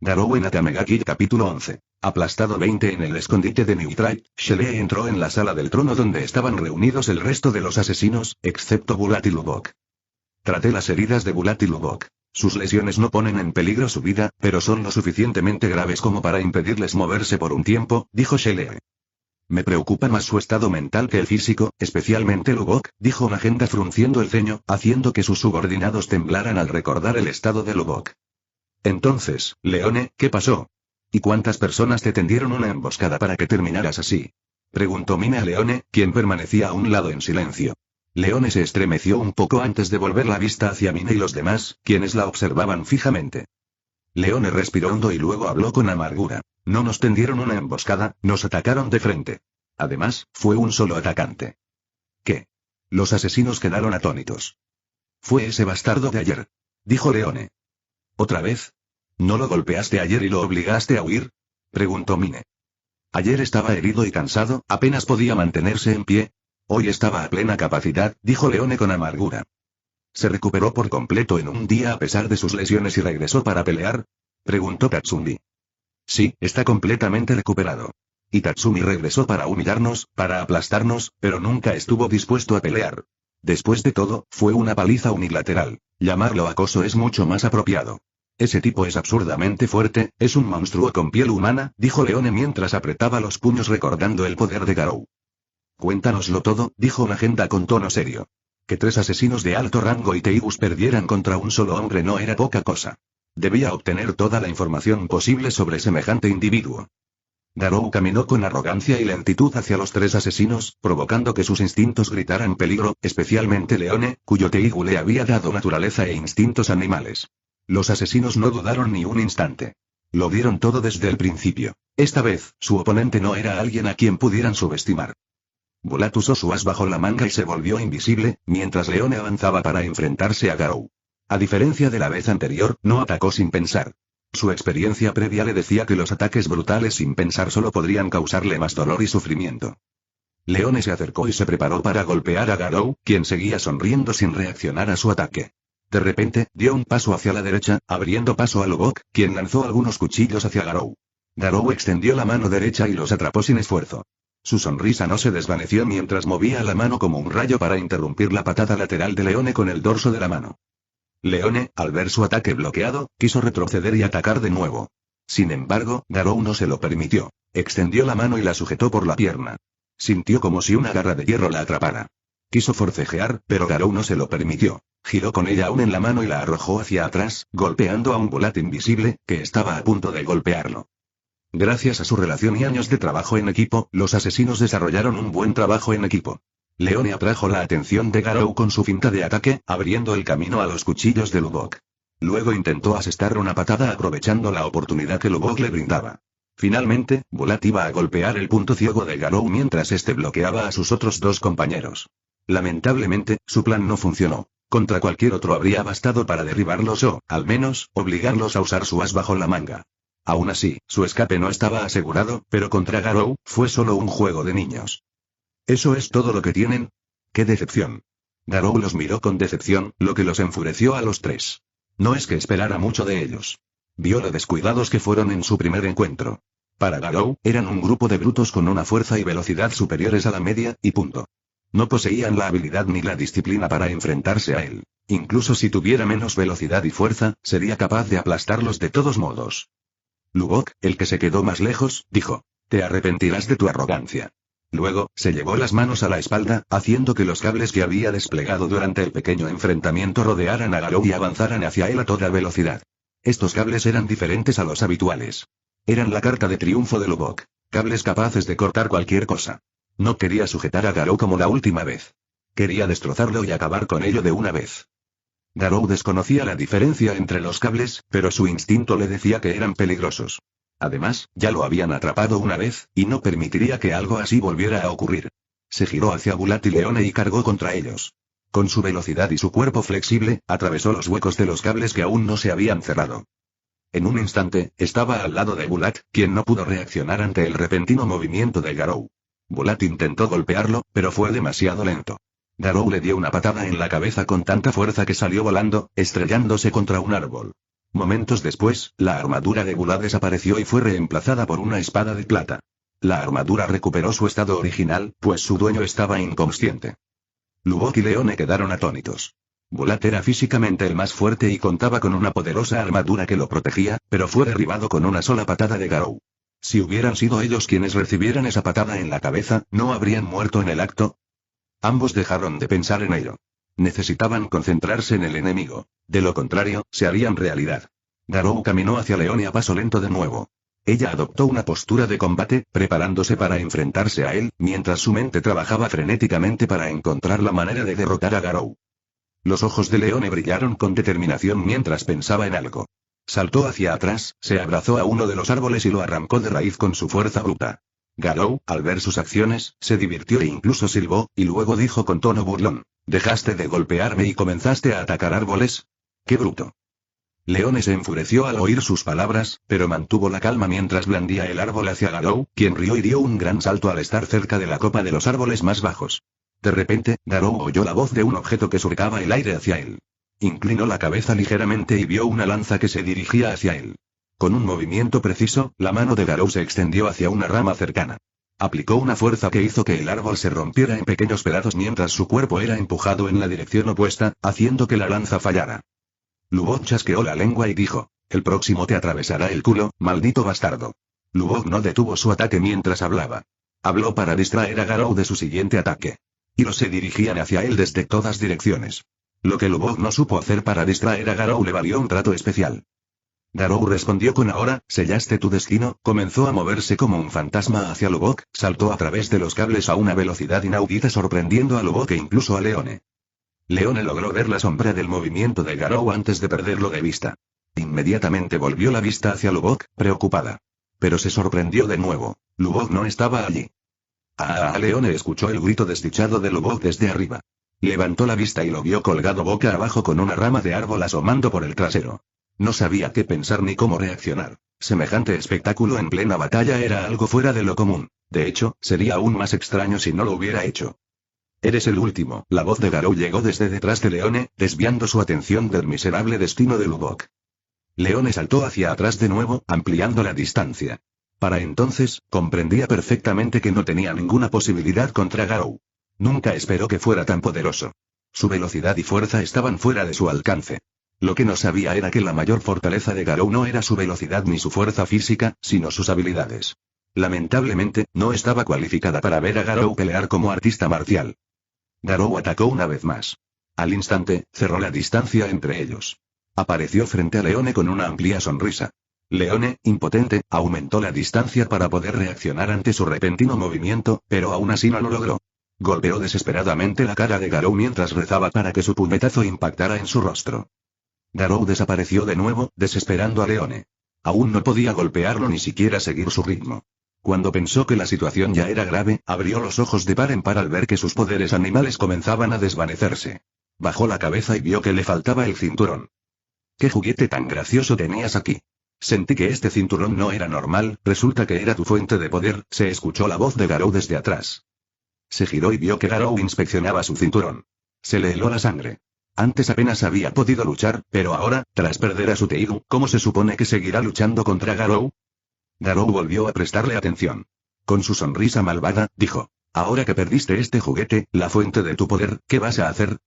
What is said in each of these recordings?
Garou en Akame ga Kill capítulo 11. Aplastado 20 en el escondite de Newtribe, Shelley entró en la sala del trono donde estaban reunidos el resto de los asesinos, excepto Bulat y Lubok. Traté las heridas de Bulat y Lubok. Sus lesiones no ponen en peligro su vida, pero son lo suficientemente graves como para impedirles moverse por un tiempo, dijo Shelley. Me preocupa más su estado mental que el físico, especialmente Lubok, dijo un agente frunciendo el ceño, haciendo que sus subordinados temblaran al recordar el estado de Lubok. Entonces, Leone, ¿qué pasó? ¿Y cuántas personas te tendieron una emboscada para que terminaras así? Preguntó Mine a Leone, quien permanecía a un lado en silencio. Leone se estremeció un poco antes de volver la vista hacia Mine y los demás, quienes la observaban fijamente. Leone respiró hondo y luego habló con amargura. No nos tendieron una emboscada, nos atacaron de frente. Además, fue un solo atacante. ¿Qué? Los asesinos quedaron atónitos. Fue ese bastardo de ayer, dijo Leone. ¿Otra vez? ¿No lo golpeaste ayer y lo obligaste a huir? Preguntó Mine. Ayer estaba herido y cansado, apenas podía mantenerse en pie. Hoy estaba a plena capacidad, dijo Leone con amargura. ¿Se recuperó por completo en un día a pesar de sus lesiones y regresó para pelear? Preguntó Tatsumi. Sí, está completamente recuperado. Y Tatsumi regresó para humillarnos, para aplastarnos, pero nunca estuvo dispuesto a pelear. Después de todo, fue una paliza unilateral. Llamarlo acoso es mucho más apropiado. Ese tipo es absurdamente fuerte, es un monstruo con piel humana, dijo Leone mientras apretaba los puños recordando el poder de Garou. Cuéntanoslo todo, dijo una agenda con tono serio. Que 3 asesinos de alto rango y Teibus perdieran contra un solo hombre no era poca cosa. Debía obtener toda la información posible sobre semejante individuo. Garou caminó con arrogancia y lentitud hacia los 3 asesinos, provocando que sus instintos gritaran peligro, especialmente Leone, cuyo Teigu le había dado naturaleza e instintos animales. Los asesinos no dudaron ni un instante. Lo dieron todo desde el principio. Esta vez, su oponente no era alguien a quien pudieran subestimar. Bulat usó su as bajo la manga y se volvió invisible, mientras Leone avanzaba para enfrentarse a Garou. A diferencia de la vez anterior, no atacó sin pensar. Su experiencia previa le decía que los ataques brutales sin pensar solo podrían causarle más dolor y sufrimiento. Leone se acercó y se preparó para golpear a Garou, quien seguía sonriendo sin reaccionar a su ataque. De repente, dio un paso hacia la derecha, abriendo paso a Lubok, quien lanzó algunos cuchillos hacia Garou. Garou extendió la mano derecha y los atrapó sin esfuerzo. Su sonrisa no se desvaneció mientras movía la mano como un rayo para interrumpir la patada lateral de Leone con el dorso de la mano. Leone, al ver su ataque bloqueado, quiso retroceder y atacar de nuevo. Sin embargo, Garou no se lo permitió. Extendió la mano y la sujetó por la pierna. Sintió como si una garra de hierro la atrapara. Quiso forcejear, pero Garou no se lo permitió. Giró con ella aún en la mano y la arrojó hacia atrás, golpeando a un Bulat invisible, que estaba a punto de golpearlo. Gracias a su relación y años de trabajo en equipo, los asesinos desarrollaron un buen trabajo en equipo. Leone atrajo la atención de Garou con su finta de ataque, abriendo el camino a los cuchillos de Lubok. Luego intentó asestar una patada aprovechando la oportunidad que Lubok le brindaba. Finalmente, Bulat iba a golpear el punto ciego de Garou mientras este bloqueaba a sus otros 2 compañeros. Lamentablemente, su plan no funcionó. Contra cualquier otro habría bastado para derribarlos o, al menos, obligarlos a usar su as bajo la manga. Aún así, su escape no estaba asegurado, pero contra Garou, fue solo un juego de niños. ¿Eso es todo lo que tienen? ¡Qué decepción! Garou los miró con decepción, lo que los enfureció a los 3. No es que esperara mucho de ellos. Vio lo descuidados que fueron en su primer encuentro. Para Garou, eran un grupo de brutos con una fuerza y velocidad superiores a la media, y punto. No poseían la habilidad ni la disciplina para enfrentarse a él. Incluso si tuviera menos velocidad y fuerza, sería capaz de aplastarlos de todos modos. Lubok, el que se quedó más lejos, dijo: «Te arrepentirás de tu arrogancia». Luego, se llevó las manos a la espalda, haciendo que los cables que había desplegado durante el pequeño enfrentamiento rodearan a Garou y avanzaran hacia él a toda velocidad. Estos cables eran diferentes a los habituales. Eran la carta de triunfo de Lubok. Cables capaces de cortar cualquier cosa. No quería sujetar a Garou como la última vez. Quería destrozarlo y acabar con ello de una vez. Garou desconocía la diferencia entre los cables, pero su instinto le decía que eran peligrosos. Además, ya lo habían atrapado una vez, y no permitiría que algo así volviera a ocurrir. Se giró hacia Bulat y Leone y cargó contra ellos. Con su velocidad y su cuerpo flexible, atravesó los huecos de los cables que aún no se habían cerrado. En un instante, estaba al lado de Bulat, quien no pudo reaccionar ante el repentino movimiento de Garou. Bulat intentó golpearlo, pero fue demasiado lento. Garou le dio una patada en la cabeza con tanta fuerza que salió volando, estrellándose contra un árbol. Momentos después, la armadura de Bula desapareció y fue reemplazada por una espada de plata. La armadura recuperó su estado original, pues su dueño estaba inconsciente. Lubok y Leone quedaron atónitos. Bulat era físicamente el más fuerte y contaba con una poderosa armadura que lo protegía, pero fue derribado con una sola patada de Garou. Si hubieran sido ellos quienes recibieran esa patada en la cabeza, ¿no habrían muerto en el acto? Ambos dejaron de pensar en ello. Necesitaban concentrarse en el enemigo. De lo contrario, se harían realidad. Garou caminó hacia Leone a paso lento de nuevo. Ella adoptó una postura de combate, preparándose para enfrentarse a él, mientras su mente trabajaba frenéticamente para encontrar la manera de derrotar a Garou. Los ojos de Leone brillaron con determinación mientras pensaba en algo. Saltó hacia atrás, se abrazó a uno de los árboles y lo arrancó de raíz con su fuerza bruta. Garou, al ver sus acciones, se divirtió e incluso silbó, y luego dijo con tono burlón: «¿Dejaste de golpearme y comenzaste a atacar árboles? ¡Qué bruto!». Leone se enfureció al oír sus palabras, pero mantuvo la calma mientras blandía el árbol hacia Garou, quien rió y dio un gran salto al estar cerca de la copa de los árboles más bajos. De repente, Garou oyó la voz de un objeto que surcaba el aire hacia él. Inclinó la cabeza ligeramente y vio una lanza que se dirigía hacia él. Con un movimiento preciso, la mano de Garou se extendió hacia una rama cercana. Aplicó una fuerza que hizo que el árbol se rompiera en pequeños pedazos mientras su cuerpo era empujado en la dirección opuesta, haciendo que la lanza fallara. Lubok chasqueó la lengua y dijo: «El próximo te atravesará el culo, maldito bastardo». Lubok no detuvo su ataque mientras hablaba. Habló para distraer a Garou de su siguiente ataque. Y los se dirigían hacia él desde todas direcciones. Lo que Lubok no supo hacer para distraer a Garou le valió un trato especial. Garou respondió con «Ahora, sellaste tu destino», comenzó a moverse como un fantasma hacia Lubok, saltó a través de los cables a una velocidad inaudita sorprendiendo a Lubok e incluso a Leone. Leone logró ver la sombra del movimiento de Garou antes de perderlo de vista. Inmediatamente volvió la vista hacia Lubok, preocupada. Pero se sorprendió de nuevo. Lubok no estaba allí. Leone escuchó el grito desdichado de Lubok desde arriba. Levantó la vista y lo vio colgado boca abajo con una rama de árbol asomando por el trasero. No sabía qué pensar ni cómo reaccionar. Semejante espectáculo en plena batalla era algo fuera de lo común. De hecho, sería aún más extraño si no lo hubiera hecho. «Eres el último». La voz de Garou llegó desde detrás de Leone, desviando su atención del miserable destino de Lubok. Leone saltó hacia atrás de nuevo, ampliando la distancia. Para entonces, comprendía perfectamente que no tenía ninguna posibilidad contra Garou. Nunca esperó que fuera tan poderoso. Su velocidad y fuerza estaban fuera de su alcance. Lo que no sabía era que la mayor fortaleza de Garou no era su velocidad ni su fuerza física, sino sus habilidades. Lamentablemente, no estaba cualificada para ver a Garou pelear como artista marcial. Garou atacó una vez más. Al instante, cerró la distancia entre ellos. Apareció frente a Leone con una amplia sonrisa. Leone, impotente, aumentó la distancia para poder reaccionar ante su repentino movimiento, pero aún así no lo logró. Golpeó desesperadamente la cara de Garou mientras rezaba para que su puñetazo impactara en su rostro. Garou desapareció de nuevo, desesperando a Leone. Aún no podía golpearlo ni siquiera seguir su ritmo. Cuando pensó que la situación ya era grave, abrió los ojos de par en par al ver que sus poderes animales comenzaban a desvanecerse. Bajó la cabeza y vio que le faltaba el cinturón. «¿Qué juguete tan gracioso tenías aquí? Sentí que este cinturón no era normal, resulta que era tu fuente de poder», se escuchó la voz de Garou desde atrás. Se giró y vio que Garou inspeccionaba su cinturón. Se le heló la sangre. Antes apenas había podido luchar, pero ahora, tras perder a su Teigu, ¿cómo se supone que seguirá luchando contra Garou? Garou volvió a prestarle atención. Con su sonrisa malvada, dijo: «Ahora que perdiste este juguete, la fuente de tu poder, ¿qué vas a hacer?».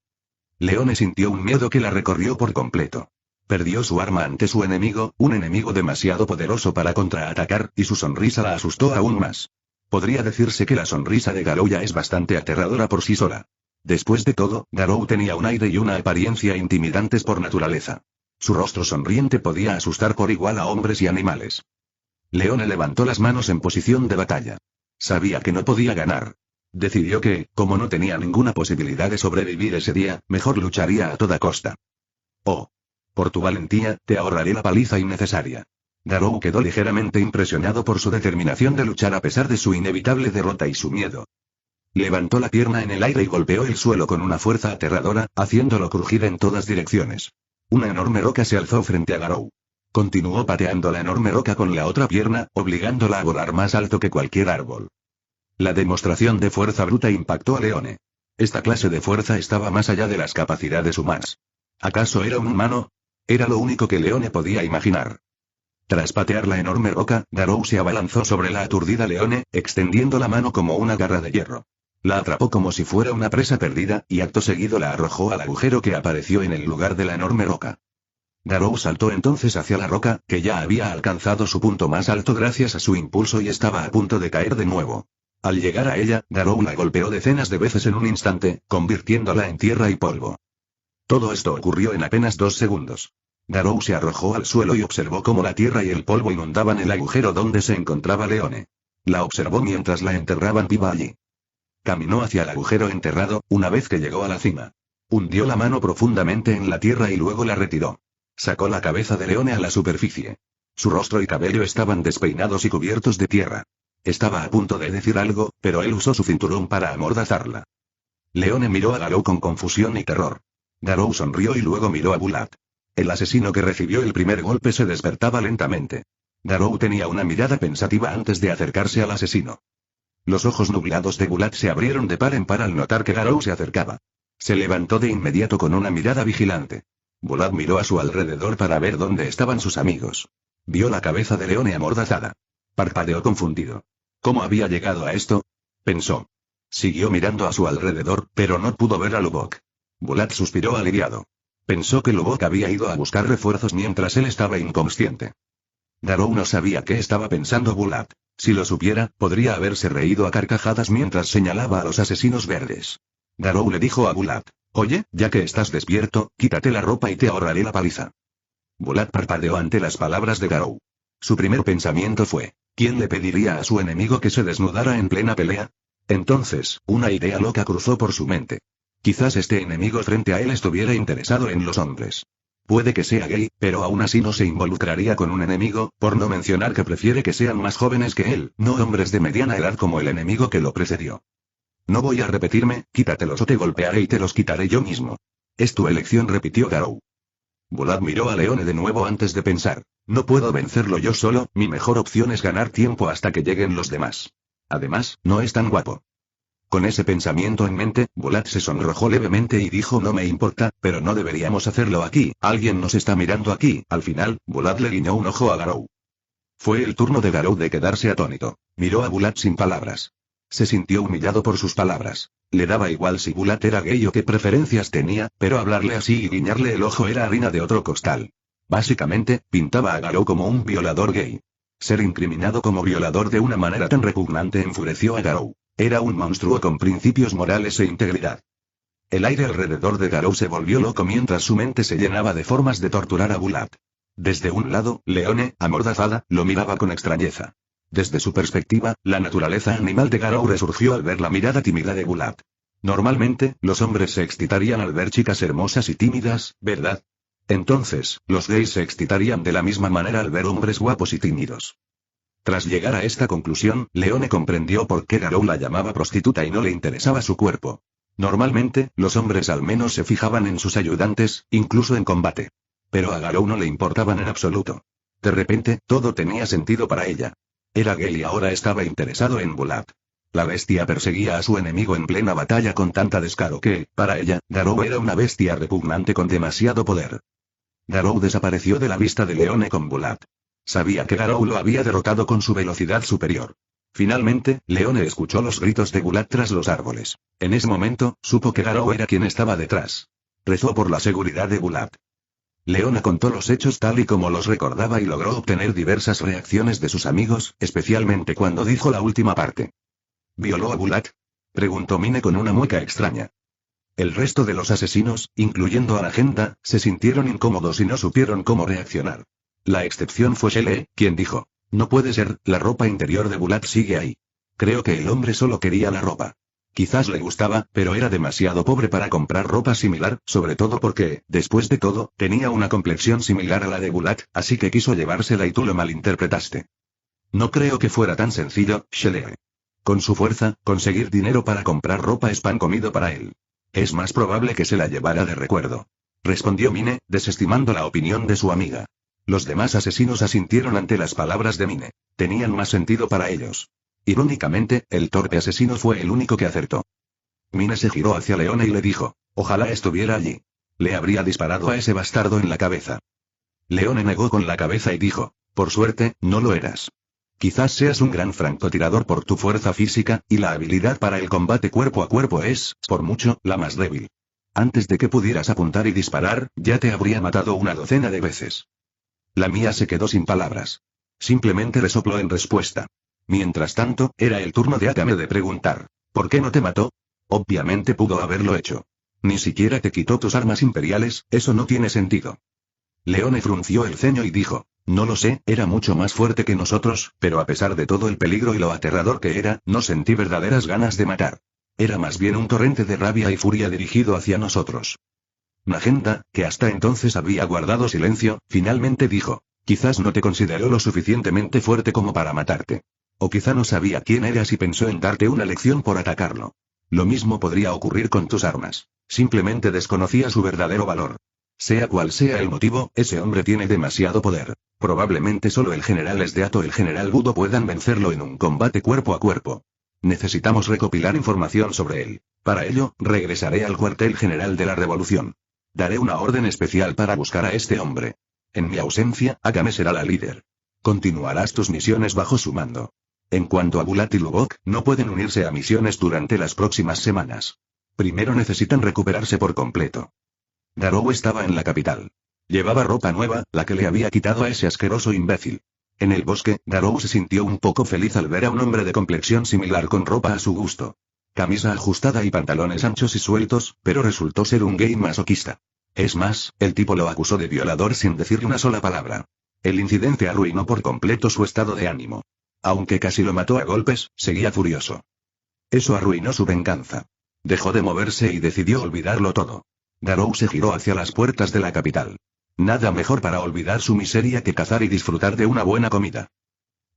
Leone sintió un miedo que la recorrió por completo. Perdió su arma ante su enemigo, un enemigo demasiado poderoso para contraatacar, y su sonrisa la asustó aún más. Podría decirse que la sonrisa de Garou ya es bastante aterradora por sí sola. Después de todo, Garou tenía un aire y una apariencia intimidantes por naturaleza. Su rostro sonriente podía asustar por igual a hombres y animales. Leone levantó las manos en posición de batalla. Sabía que no podía ganar. Decidió que, como no tenía ninguna posibilidad de sobrevivir ese día, mejor lucharía a toda costa. «Oh. Por tu valentía, te ahorraré la paliza innecesaria». Garou quedó ligeramente impresionado por su determinación de luchar a pesar de su inevitable derrota y su miedo. Levantó la pierna en el aire y golpeó el suelo con una fuerza aterradora, haciéndolo crujir en todas direcciones. Una enorme roca se alzó frente a Garou. Continuó pateando la enorme roca con la otra pierna, obligándola a volar más alto que cualquier árbol. La demostración de fuerza bruta impactó a Leone. Esta clase de fuerza estaba más allá de las capacidades humanas. ¿Acaso era un humano? Era lo único que Leone podía imaginar. Tras patear la enorme roca, Garou se abalanzó sobre la aturdida Leone, extendiendo la mano como una garra de hierro. La atrapó como si fuera una presa perdida, y acto seguido la arrojó al agujero que apareció en el lugar de la enorme roca. Garou saltó entonces hacia la roca, que ya había alcanzado su punto más alto gracias a su impulso y estaba a punto de caer de nuevo. Al llegar a ella, Garou la golpeó decenas de veces en un instante, convirtiéndola en tierra y polvo. Todo esto ocurrió en apenas 2 segundos. Garou se arrojó al suelo y observó cómo la tierra y el polvo inundaban el agujero donde se encontraba Leone. La observó mientras la enterraban viva allí. Caminó hacia el agujero enterrado, una vez que llegó a la cima. Hundió la mano profundamente en la tierra y luego la retiró. Sacó la cabeza de Leone a la superficie. Su rostro y cabello estaban despeinados y cubiertos de tierra. Estaba a punto de decir algo, pero él usó su cinturón para amordazarla. Leone miró a Garou con confusión y terror. Garou sonrió y luego miró a Bulat. El asesino que recibió el primer golpe se despertaba lentamente. Garou tenía una mirada pensativa antes de acercarse al asesino. Los ojos nublados de Bulat se abrieron de par en par al notar que Garou se acercaba. Se levantó de inmediato con una mirada vigilante. Bulat miró a su alrededor para ver dónde estaban sus amigos. Vio la cabeza de Leone amordazada. Parpadeó confundido. ¿Cómo había llegado a esto? Pensó. Siguió mirando a su alrededor, pero no pudo ver a Lubok. Bulat suspiró aliviado. Pensó que Lubok había ido a buscar refuerzos mientras él estaba inconsciente. Garou no sabía qué estaba pensando Bulat. Si lo supiera, podría haberse reído a carcajadas mientras señalaba a los asesinos verdes. Garou le dijo a Bulat: «Oye, ya que estás despierto, quítate la ropa y te ahorraré la paliza». Bulat parpadeó ante las palabras de Garou. Su primer pensamiento fue: ¿quién le pediría a su enemigo que se desnudara en plena pelea? Entonces, una idea loca cruzó por su mente. Quizás este enemigo frente a él estuviera interesado en los hombres. Puede que sea gay, pero aún así no se involucraría con un enemigo, por no mencionar que prefiere que sean más jóvenes que él, no hombres de mediana edad como el enemigo que lo precedió. «No voy a repetirme, quítatelos o te golpearé y te los quitaré yo mismo». «Es tu elección», repitió Garou. Bulat miró a Leone de nuevo antes de pensar: «No puedo vencerlo yo solo, mi mejor opción es ganar tiempo hasta que lleguen los demás. Además, no es tan guapo». Con ese pensamiento en mente, Bulat se sonrojó levemente y dijo: «No me importa, pero no deberíamos hacerlo aquí, alguien nos está mirando aquí». Al final, Bulat le guiñó un ojo a Garou. Fue el turno de Garou de quedarse atónito. Miró a Bulat sin palabras. Se sintió humillado por sus palabras. Le daba igual si Bulat era gay o qué preferencias tenía, pero hablarle así y guiñarle el ojo era harina de otro costal. Básicamente, pintaba a Garou como un violador gay. Ser incriminado como violador de una manera tan repugnante enfureció a Garou. Era un monstruo con principios morales e integridad. El aire alrededor de Garou se volvió loco mientras su mente se llenaba de formas de torturar a Bulat. Desde un lado, Leone, amordazada, lo miraba con extrañeza. Desde su perspectiva, la naturaleza animal de Garou resurgió al ver la mirada tímida de Bulat. Normalmente, los hombres se excitarían al ver chicas hermosas y tímidas, ¿verdad? Entonces, los gays se excitarían de la misma manera al ver hombres guapos y tímidos. Tras llegar a esta conclusión, Leone comprendió por qué Garou la llamaba prostituta y no le interesaba su cuerpo. Normalmente, los hombres al menos se fijaban en sus ayudantes, incluso en combate. Pero a Garou no le importaban en absoluto. De repente, todo tenía sentido para ella. Era gay y ahora estaba interesado en Bulat. La bestia perseguía a su enemigo en plena batalla con tanta descaro que, para ella, Garou era una bestia repugnante con demasiado poder. Garou desapareció de la vista de Leone con Bulat. Sabía que Garou lo había derrotado con su velocidad superior. Finalmente, Leone escuchó los gritos de Bulat tras los árboles. En ese momento, supo que Garou era quien estaba detrás. Rezó por la seguridad de Bulat. Leone contó los hechos tal y como los recordaba y logró obtener diversas reacciones de sus amigos, especialmente cuando dijo la última parte. ¿Violó a Bulat?, preguntó Mine con una mueca extraña. El resto de los asesinos, incluyendo a la agenta, se sintieron incómodos y no supieron cómo reaccionar. La excepción fue Shelley, quien dijo: «No puede ser, la ropa interior de Bulat sigue ahí. Creo que el hombre solo quería la ropa. Quizás le gustaba, pero era demasiado pobre para comprar ropa similar, sobre todo porque, después de todo, tenía una complexión similar a la de Bulat, así que quiso llevársela y tú lo malinterpretaste». «No creo que fuera tan sencillo, Shelley. Con su fuerza, conseguir dinero para comprar ropa es pan comido para él. Es más probable que se la llevara de recuerdo», respondió Mine, desestimando la opinión de su amiga. Los demás asesinos asintieron ante las palabras de Mine. Tenían más sentido para ellos. Irónicamente, el torpe asesino fue el único que acertó. Mine se giró hacia Leone y le dijo: «Ojalá estuviera allí. Le habría disparado a ese bastardo en la cabeza». Leone negó con la cabeza y dijo, por suerte, no lo eras. Quizás seas un gran francotirador por tu fuerza física, y la habilidad para el combate cuerpo a cuerpo es, por mucho, la más débil. Antes de que pudieras apuntar y disparar, ya te habría matado una docena de veces. La mía se quedó sin palabras. Simplemente resopló en respuesta. Mientras tanto, era el turno de Akame de preguntar, ¿por qué no te mató? Obviamente pudo haberlo hecho. Ni siquiera te quitó tus armas imperiales, eso no tiene sentido. Leone frunció el ceño y dijo, no lo sé, era mucho más fuerte que nosotros, pero a pesar de todo el peligro y lo aterrador que era, no sentí verdaderas ganas de matar. Era más bien un torrente de rabia y furia dirigido hacia nosotros. Magenta, que hasta entonces había guardado silencio, finalmente dijo, quizás no te consideró lo suficientemente fuerte como para matarte. O quizá no sabía quién eras y pensó en darte una lección por atacarlo. Lo mismo podría ocurrir con tus armas. Simplemente desconocía su verdadero valor. Sea cual sea el motivo, ese hombre tiene demasiado poder. Probablemente solo el general Esdeato y el general Budo puedan vencerlo en un combate cuerpo a cuerpo. Necesitamos recopilar información sobre él. Para ello, regresaré al cuartel general de la Revolución. Daré una orden especial para buscar a este hombre. En mi ausencia, Akame será la líder. Continuarás tus misiones bajo su mando. En cuanto a Bulat y Lubok, no pueden unirse a misiones durante las próximas semanas. Primero necesitan recuperarse por completo. Garou estaba en la capital. Llevaba ropa nueva, la que le había quitado a ese asqueroso imbécil. En el bosque, Garou se sintió un poco feliz al ver a un hombre de complexión similar con ropa a su gusto. Camisa ajustada y pantalones anchos y sueltos, pero resultó ser un gay masoquista. Es más, el tipo lo acusó de violador sin decirle una sola palabra. El incidente arruinó por completo su estado de ánimo. Aunque casi lo mató a golpes, seguía furioso. Eso arruinó su venganza. Dejó de moverse y decidió olvidarlo todo. Garou se giró hacia las puertas de la capital. Nada mejor para olvidar su miseria que cazar y disfrutar de una buena comida.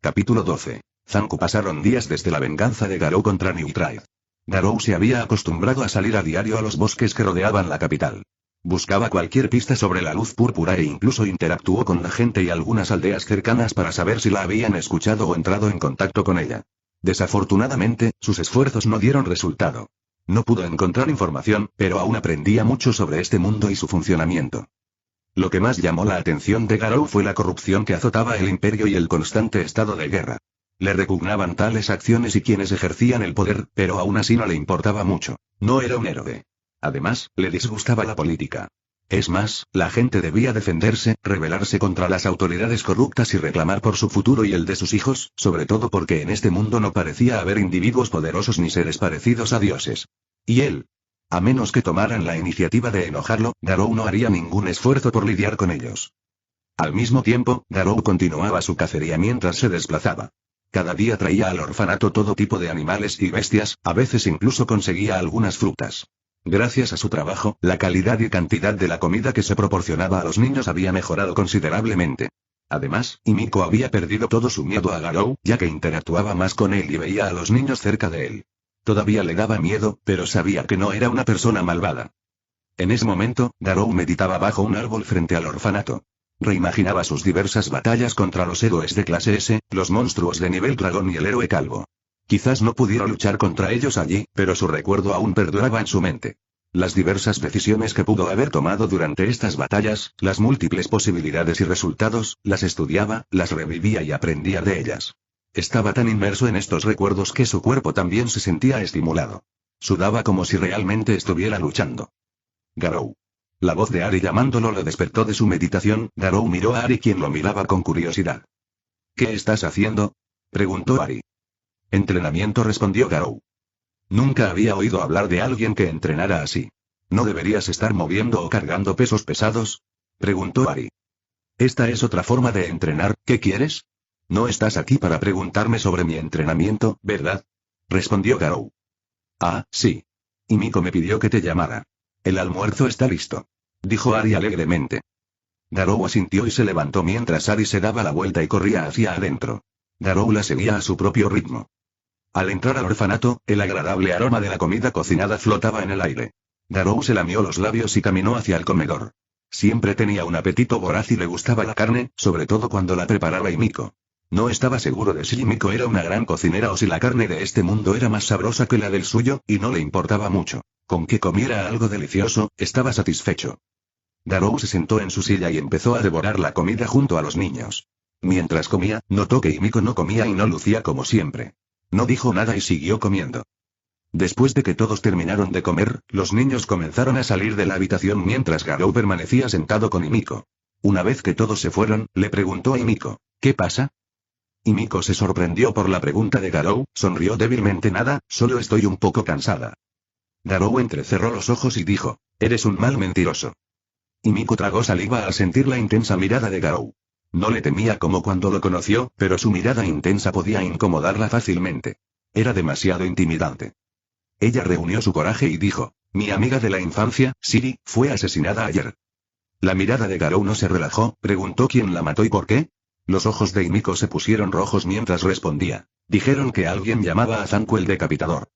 Capítulo 12. Zanku. Pasaron días desde la venganza de Garou contra New Tribe. Garou se había acostumbrado a salir a diario a los bosques que rodeaban la capital. Buscaba cualquier pista sobre la luz púrpura e incluso interactuó con la gente y algunas aldeas cercanas para saber si la habían escuchado o entrado en contacto con ella. Desafortunadamente, sus esfuerzos no dieron resultado. No pudo encontrar información, pero aún aprendía mucho sobre este mundo y su funcionamiento. Lo que más llamó la atención de Garou fue la corrupción que azotaba el imperio y el constante estado de guerra. Le repugnaban tales acciones y quienes ejercían el poder, pero aún así no le importaba mucho. No era un héroe. Además, le disgustaba la política. Es más, la gente debía defenderse, rebelarse contra las autoridades corruptas y reclamar por su futuro y el de sus hijos, sobre todo porque en este mundo no parecía haber individuos poderosos ni seres parecidos a dioses. Y él. A menos que tomaran la iniciativa de enojarlo, Garou no haría ningún esfuerzo por lidiar con ellos. Al mismo tiempo, Garou continuaba su cacería mientras se desplazaba. Cada día traía al orfanato todo tipo de animales y bestias, a veces incluso conseguía algunas frutas. Gracias a su trabajo, la calidad y cantidad de la comida que se proporcionaba a los niños había mejorado considerablemente. Además, Himiko había perdido todo su miedo a Garou, ya que interactuaba más con él y veía a los niños cerca de él. Todavía le daba miedo, pero sabía que no era una persona malvada. En ese momento, Garou meditaba bajo un árbol frente al orfanato. Reimaginaba sus diversas batallas contra los héroes de clase S, los monstruos de nivel dragón y el héroe calvo. Quizás no pudiera luchar contra ellos allí, pero su recuerdo aún perduraba en su mente. Las diversas decisiones que pudo haber tomado durante estas batallas, las múltiples posibilidades y resultados, las estudiaba, las revivía y aprendía de ellas. Estaba tan inmerso en estos recuerdos que su cuerpo también se sentía estimulado. Sudaba como si realmente estuviera luchando. Garou. La voz de Ari llamándolo lo despertó de su meditación. Garou miró a Ari, quien lo miraba con curiosidad. ¿Qué estás haciendo?, preguntó Ari. Entrenamiento, respondió Garou. Nunca había oído hablar de alguien que entrenara así. ¿No deberías estar moviendo o cargando pesos pesados?, preguntó Ari. Esta es otra forma de entrenar. ¿Qué quieres? No estás aquí para preguntarme sobre mi entrenamiento, ¿verdad?, respondió Garou. Ah, sí. Himiko me pidió que te llamara. El almuerzo está listo, dijo Ari alegremente. Garou asintió y se levantó mientras Ari se daba la vuelta y corría hacia adentro. Garou la seguía a su propio ritmo. Al entrar al orfanato, el agradable aroma de la comida cocinada flotaba en el aire. Garou se lamió los labios y caminó hacia el comedor. Siempre tenía un apetito voraz y le gustaba la carne, sobre todo cuando la preparaba Himiko. No estaba seguro de si Himiko era una gran cocinera o si la carne de este mundo era más sabrosa que la del suyo, y no le importaba mucho. Con que comiera algo delicioso, estaba satisfecho. Garou se sentó en su silla y empezó a devorar la comida junto a los niños. Mientras comía, notó que Himiko no comía y no lucía como siempre. No dijo nada y siguió comiendo. Después de que todos terminaron de comer, los niños comenzaron a salir de la habitación mientras Garou permanecía sentado con Himiko. Una vez que todos se fueron, le preguntó a Himiko, ¿qué pasa? Himiko se sorprendió por la pregunta de Garou, sonrió débilmente. Nada, solo estoy un poco cansada. Garou entrecerró los ojos y dijo, eres un mal mentiroso. Himiko tragó saliva al sentir la intensa mirada de Garou. No le temía como cuando lo conoció, pero su mirada intensa podía incomodarla fácilmente. Era demasiado intimidante. Ella reunió su coraje y dijo, mi amiga de la infancia, Siri, fue asesinada ayer. La mirada de Garou no se relajó, preguntó quién la mató y por qué. Los ojos de Himiko se pusieron rojos mientras respondía. Dijeron que alguien llamaba a Zanku el decapitador.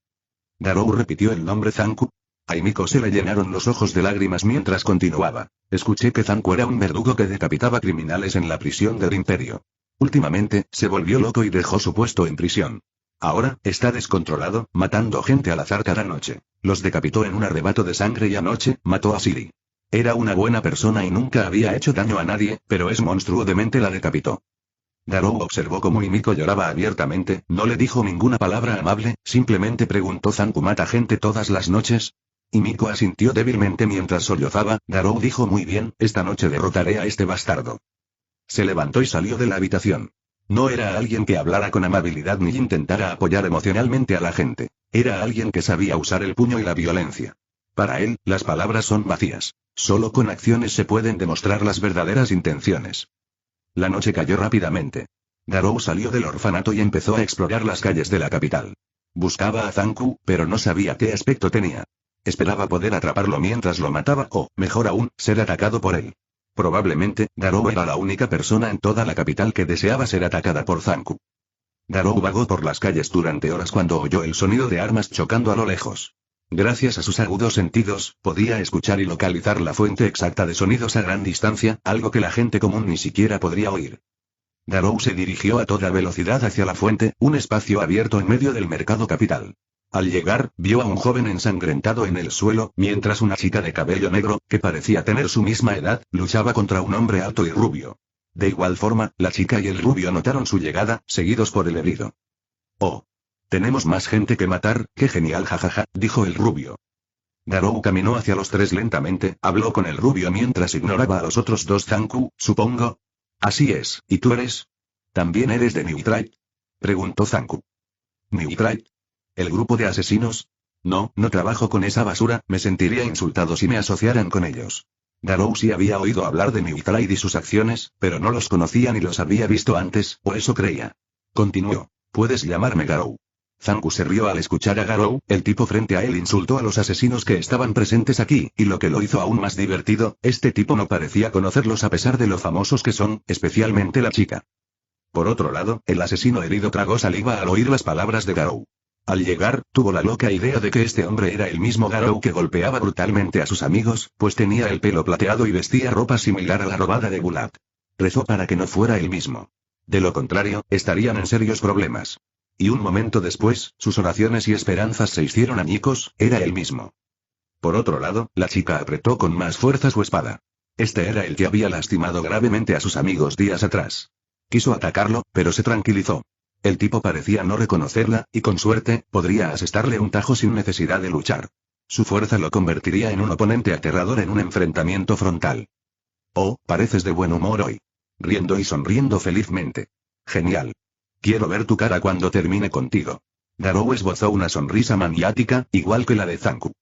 Garou repitió el nombre Zanku. A Himiko se le llenaron los ojos de lágrimas mientras continuaba. Escuché que Zanku era un verdugo que decapitaba criminales en la prisión del Imperio. Últimamente, se volvió loco y dejó su puesto en prisión. Ahora, está descontrolado, matando gente al azar cada noche. Los decapitó en un arrebato de sangre y anoche, mató a Siri. Era una buena persona y nunca había hecho daño a nadie, pero es monstruo de mente la decapitó. Garou observó cómo Himiko lloraba abiertamente, no le dijo ninguna palabra amable, simplemente preguntó ¿Zanku mata gente todas las noches? Himiko asintió débilmente mientras sollozaba. Garou dijo muy bien, esta noche derrotaré a este bastardo. Se levantó y salió de la habitación. No era alguien que hablara con amabilidad ni intentara apoyar emocionalmente a la gente. Era alguien que sabía usar el puño y la violencia. Para él, las palabras son vacías. Solo con acciones se pueden demostrar las verdaderas intenciones. La noche cayó rápidamente. Garou salió del orfanato y empezó a explorar las calles de la capital. Buscaba a Zanku, pero no sabía qué aspecto tenía. Esperaba poder atraparlo mientras lo mataba o, mejor aún, ser atacado por él. Probablemente, Garou era la única persona en toda la capital que deseaba ser atacada por Zanku. Garou vagó por las calles durante horas cuando oyó el sonido de armas chocando a lo lejos. Gracias a sus agudos sentidos, podía escuchar y localizar la fuente exacta de sonidos a gran distancia, algo que la gente común ni siquiera podría oír. Garou se dirigió a toda velocidad hacia la fuente, un espacio abierto en medio del mercado capital. Al llegar, vio a un joven ensangrentado en el suelo, mientras una chica de cabello negro, que parecía tener su misma edad, luchaba contra un hombre alto y rubio. De igual forma, la chica y el rubio notaron su llegada, seguidos por el herido. Oh. Tenemos más gente que matar, qué genial jajaja, dijo el rubio. Garou caminó hacia los tres lentamente, habló con el rubio mientras ignoraba a los otros dos. Zanku, supongo. Así es, ¿y tú eres? ¿También eres de New Tribe? Preguntó Zanku. ¿New Tribe? ¿El grupo de asesinos? No, no trabajo con esa basura, me sentiría insultado si me asociaran con ellos. Garou sí había oído hablar de New Tribe y sus acciones, pero no los conocía ni los había visto antes, o eso creía. Continuó. Puedes llamarme Garou. Zanku se rió al escuchar a Garou, el tipo frente a él insultó a los asesinos que estaban presentes aquí, y lo que lo hizo aún más divertido, este tipo no parecía conocerlos a pesar de lo famosos que son, especialmente la chica. Por otro lado, el asesino herido tragó saliva al oír las palabras de Garou. Al llegar, tuvo la loca idea de que este hombre era el mismo Garou que golpeaba brutalmente a sus amigos, pues tenía el pelo plateado y vestía ropa similar a la robada de Gulat. Rezó para que no fuera el mismo. De lo contrario, estarían en serios problemas. Y un momento después, sus oraciones y esperanzas se hicieron añicos, era el mismo. Por otro lado, la chica apretó con más fuerza su espada. Este era el que había lastimado gravemente a sus amigos días atrás. Quiso atacarlo, pero se tranquilizó. El tipo parecía no reconocerla, y con suerte, podría asestarle un tajo sin necesidad de luchar. Su fuerza lo convertiría en un oponente aterrador en un enfrentamiento frontal. Oh, pareces de buen humor hoy. Riendo y sonriendo felizmente. Genial. Quiero ver tu cara cuando termine contigo. Garou esbozó una sonrisa maniática, igual que la de Zanku.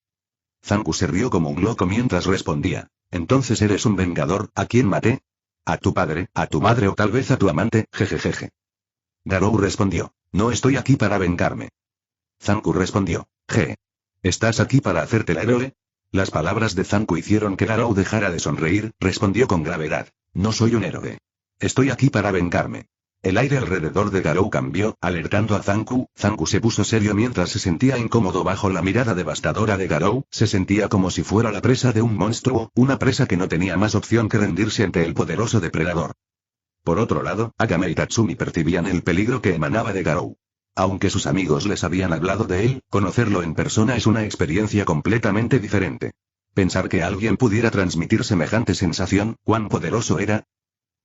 Zanku se rió como un loco mientras respondía. Entonces eres un vengador, ¿a quién maté? A tu padre, a tu madre o tal vez a tu amante, jejejeje. Garou respondió. No estoy aquí para vengarme. Zanku respondió. ¿Estás aquí para hacerte el héroe? Las palabras de Zanku hicieron que Garou dejara de sonreír, respondió con gravedad. No soy un héroe. Estoy aquí para vengarme. El aire alrededor de Garou cambió, alertando a Zanku. Zanku se puso serio mientras se sentía incómodo bajo la mirada devastadora de Garou, se sentía como si fuera la presa de un monstruo, una presa que no tenía más opción que rendirse ante el poderoso depredador. Por otro lado, Agame y Tatsumi percibían el peligro que emanaba de Garou. Aunque sus amigos les habían hablado de él, conocerlo en persona es una experiencia completamente diferente. Pensar que alguien pudiera transmitir semejante sensación, ¿cuán poderoso era?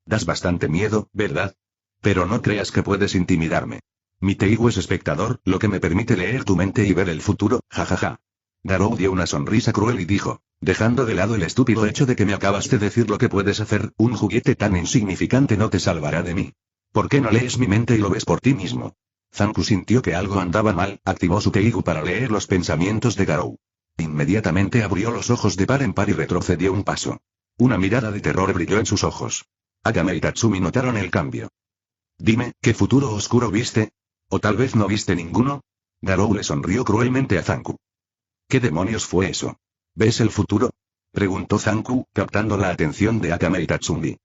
Das bastante miedo, ¿verdad? Pero no creas que puedes intimidarme. Mi Teigu es espectador, lo que me permite leer tu mente y ver el futuro, jajaja. Garou dio una sonrisa cruel y dijo, dejando de lado el estúpido hecho de que me acabas de decir lo que puedes hacer, un juguete tan insignificante no te salvará de mí. ¿Por qué no lees mi mente y lo ves por ti mismo? Zanku sintió que algo andaba mal, activó su Teigu para leer los pensamientos de Garou. Inmediatamente abrió los ojos de par en par y retrocedió un paso. Una mirada de terror brilló en sus ojos. Akame y Tatsumi notaron el cambio. Dime, ¿qué futuro oscuro viste? ¿O tal vez no viste ninguno? Garou le sonrió cruelmente a Zanku. ¿Qué demonios fue eso? ¿Ves el futuro? Preguntó Zanku, captando la atención de Akame y Tatsumi.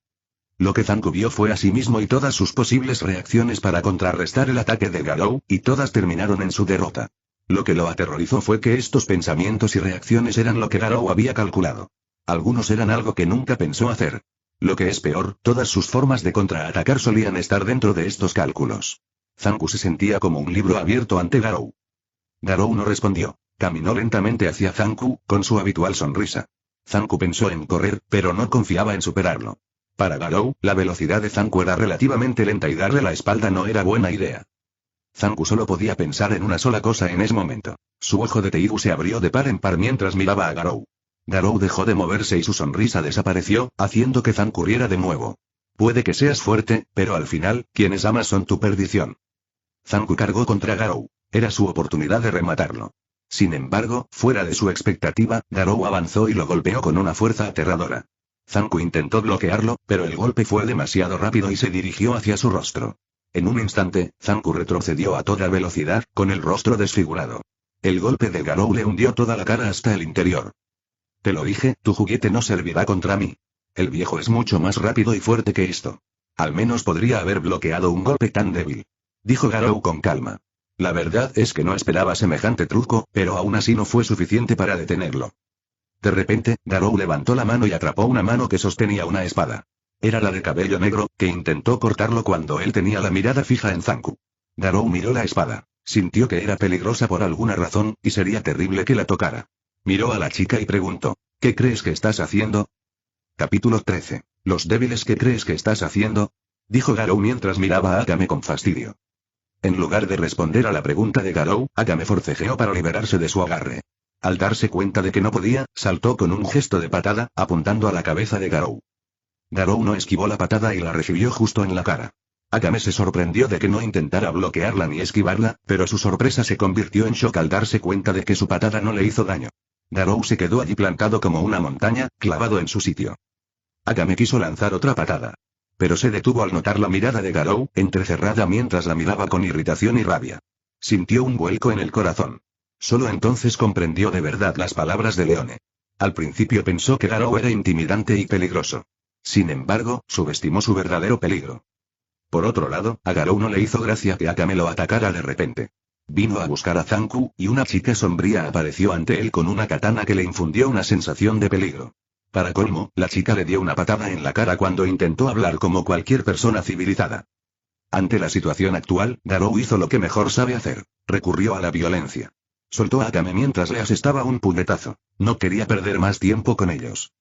Lo que Zanku vio fue a sí mismo y todas sus posibles reacciones para contrarrestar el ataque de Garou, y todas terminaron en su derrota. Lo que lo aterrorizó fue que estos pensamientos y reacciones eran lo que Garou había calculado. Algunos eran algo que nunca pensó hacer. Lo que es peor, todas sus formas de contraatacar solían estar dentro de estos cálculos. Zanku se sentía como un libro abierto ante Garou. Garou no respondió. Caminó lentamente hacia Zanku, con su habitual sonrisa. Zanku pensó en correr, pero no confiaba en superarlo. Para Garou, la velocidad de Zanku era relativamente lenta y darle la espalda no era buena idea. Zanku solo podía pensar en una sola cosa en ese momento. Su ojo de Teigu se abrió de par en par mientras miraba a Garou. Garou dejó de moverse y su sonrisa desapareció, haciendo que Zanku riera de nuevo. Puede que seas fuerte, pero al final, quienes amas son tu perdición. Zanku cargó contra Garou. Era su oportunidad de rematarlo. Sin embargo, fuera de su expectativa, Garou avanzó y lo golpeó con una fuerza aterradora. Zanku intentó bloquearlo, pero el golpe fue demasiado rápido y se dirigió hacia su rostro. En un instante, Zanku retrocedió a toda velocidad, con el rostro desfigurado. El golpe de Garou le hundió toda la cara hasta el interior. Te lo dije, tu juguete no servirá contra mí. El viejo es mucho más rápido y fuerte que esto. Al menos podría haber bloqueado un golpe tan débil. Dijo Garou con calma. La verdad es que no esperaba semejante truco, pero aún así no fue suficiente para detenerlo. De repente, Garou levantó la mano y atrapó una mano que sostenía una espada. Era la de cabello negro, que intentó cortarlo cuando él tenía la mirada fija en Zanku. Garou miró la espada. Sintió que era peligrosa por alguna razón, y sería terrible que la tocara. Miró a la chica y preguntó, ¿qué crees que estás haciendo? Capítulo 13. ¿Los débiles qué crees que estás haciendo? Dijo Garou mientras miraba a Akame con fastidio. En lugar de responder a la pregunta de Garou, Akame forcejeó para liberarse de su agarre. Al darse cuenta de que no podía, saltó con un gesto de patada, apuntando a la cabeza de Garou. Garou no esquivó la patada y la recibió justo en la cara. Akame se sorprendió de que no intentara bloquearla ni esquivarla, pero su sorpresa se convirtió en shock al darse cuenta de que su patada no le hizo daño. Garou se quedó allí plantado como una montaña, clavado en su sitio. Akame quiso lanzar otra patada. Pero se detuvo al notar la mirada de Garou, entrecerrada mientras la miraba con irritación y rabia. Sintió un vuelco en el corazón. Solo entonces comprendió de verdad las palabras de Leone. Al principio pensó que Garou era intimidante y peligroso. Sin embargo, subestimó su verdadero peligro. Por otro lado, a Garou no le hizo gracia que Akame lo atacara de repente. Vino a buscar a Zanku, y una chica sombría apareció ante él con una katana que le infundió una sensación de peligro. Para colmo, la chica le dio una patada en la cara cuando intentó hablar como cualquier persona civilizada. Ante la situación actual, Garou hizo lo que mejor sabe hacer. Recurrió a la violencia. Soltó a Akame mientras le asestaba un puñetazo. No quería perder más tiempo con ellos.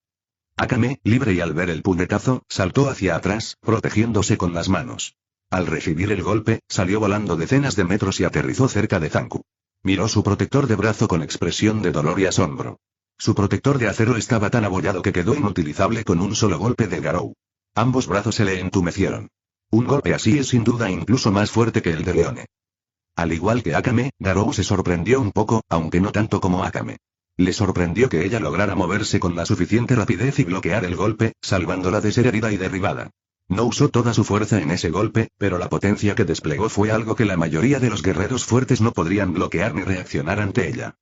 Akame, libre y al ver el puñetazo, saltó hacia atrás, protegiéndose con las manos. Al recibir el golpe, salió volando decenas de metros y aterrizó cerca de Zanku. Miró su protector de brazo con expresión de dolor y asombro. Su protector de acero estaba tan abollado que quedó inutilizable con un solo golpe de Garou. Ambos brazos se le entumecieron. Un golpe así es sin duda incluso más fuerte que el de Leone. Al igual que Akame, Garou se sorprendió un poco, aunque no tanto como Akame. Le sorprendió que ella lograra moverse con la suficiente rapidez y bloquear el golpe, salvándola de ser herida y derribada. No usó toda su fuerza en ese golpe, pero la potencia que desplegó fue algo que la mayoría de los guerreros fuertes no podrían bloquear ni reaccionar ante ella.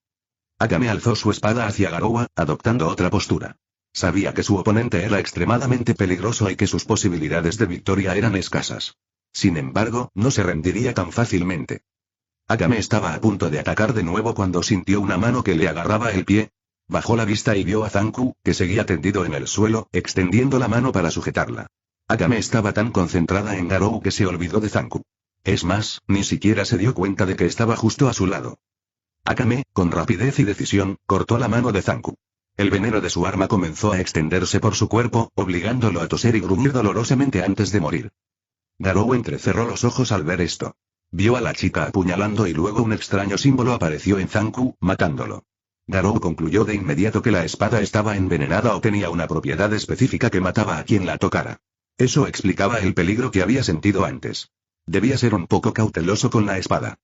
Akame alzó su espada hacia Garou, adoptando otra postura. Sabía que su oponente era extremadamente peligroso y que sus posibilidades de victoria eran escasas. Sin embargo, no se rendiría tan fácilmente. Akame estaba a punto de atacar de nuevo cuando sintió una mano que le agarraba el pie. Bajó la vista y vio a Zanku, que seguía tendido en el suelo, extendiendo la mano para sujetarla. Akame estaba tan concentrada en Garou que se olvidó de Zanku. Es más, ni siquiera se dio cuenta de que estaba justo a su lado. Akame, con rapidez y decisión, cortó la mano de Zanku. El veneno de su arma comenzó a extenderse por su cuerpo, obligándolo a toser y gruñir dolorosamente antes de morir. Garou entrecerró los ojos al ver esto. Vio a la chica apuñalando y luego un extraño símbolo apareció en Zanku, matándolo. Garou concluyó de inmediato que la espada estaba envenenada o tenía una propiedad específica que mataba a quien la tocara. Eso explicaba el peligro que había sentido antes. Debía ser un poco cauteloso con la espada.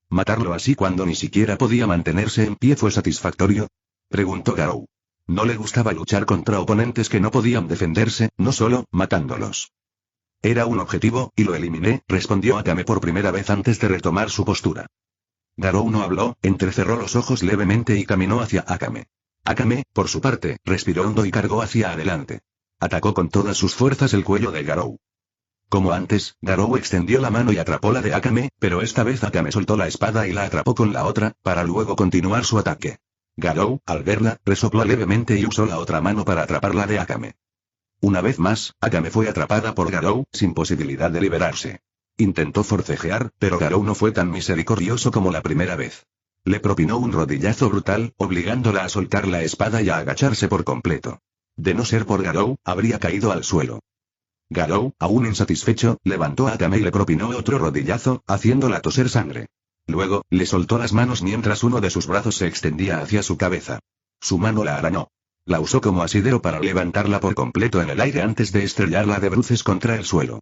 ¿Matarlo así cuando ni siquiera podía mantenerse en pie fue satisfactorio? Preguntó Garou. No le gustaba luchar contra oponentes que no podían defenderse, no solo matándolos. Era un objetivo, y lo eliminé, respondió Akame por primera vez antes de retomar su postura. Garou no habló, entrecerró los ojos levemente y caminó hacia Akame. Akame, por su parte, respiró hondo y cargó hacia adelante. Atacó con todas sus fuerzas el cuello de Garou. Como antes, Garou extendió la mano y atrapó la de Akame, pero esta vez Akame soltó la espada y la atrapó con la otra, para luego continuar su ataque. Garou, al verla, resopló levemente y usó la otra mano para atrapar la de Akame. Una vez más, Akame fue atrapada por Garou, sin posibilidad de liberarse. Intentó forcejear, pero Garou no fue tan misericordioso como la primera vez. Le propinó un rodillazo brutal, obligándola a soltar la espada y a agacharse por completo. De no ser por Garou, habría caído al suelo. Garou, aún insatisfecho, levantó a Akame y le propinó otro rodillazo, haciéndola toser sangre. Luego, le soltó las manos mientras uno de sus brazos se extendía hacia su cabeza. Su mano la arañó. La usó como asidero para levantarla por completo en el aire antes de estrellarla de bruces contra el suelo.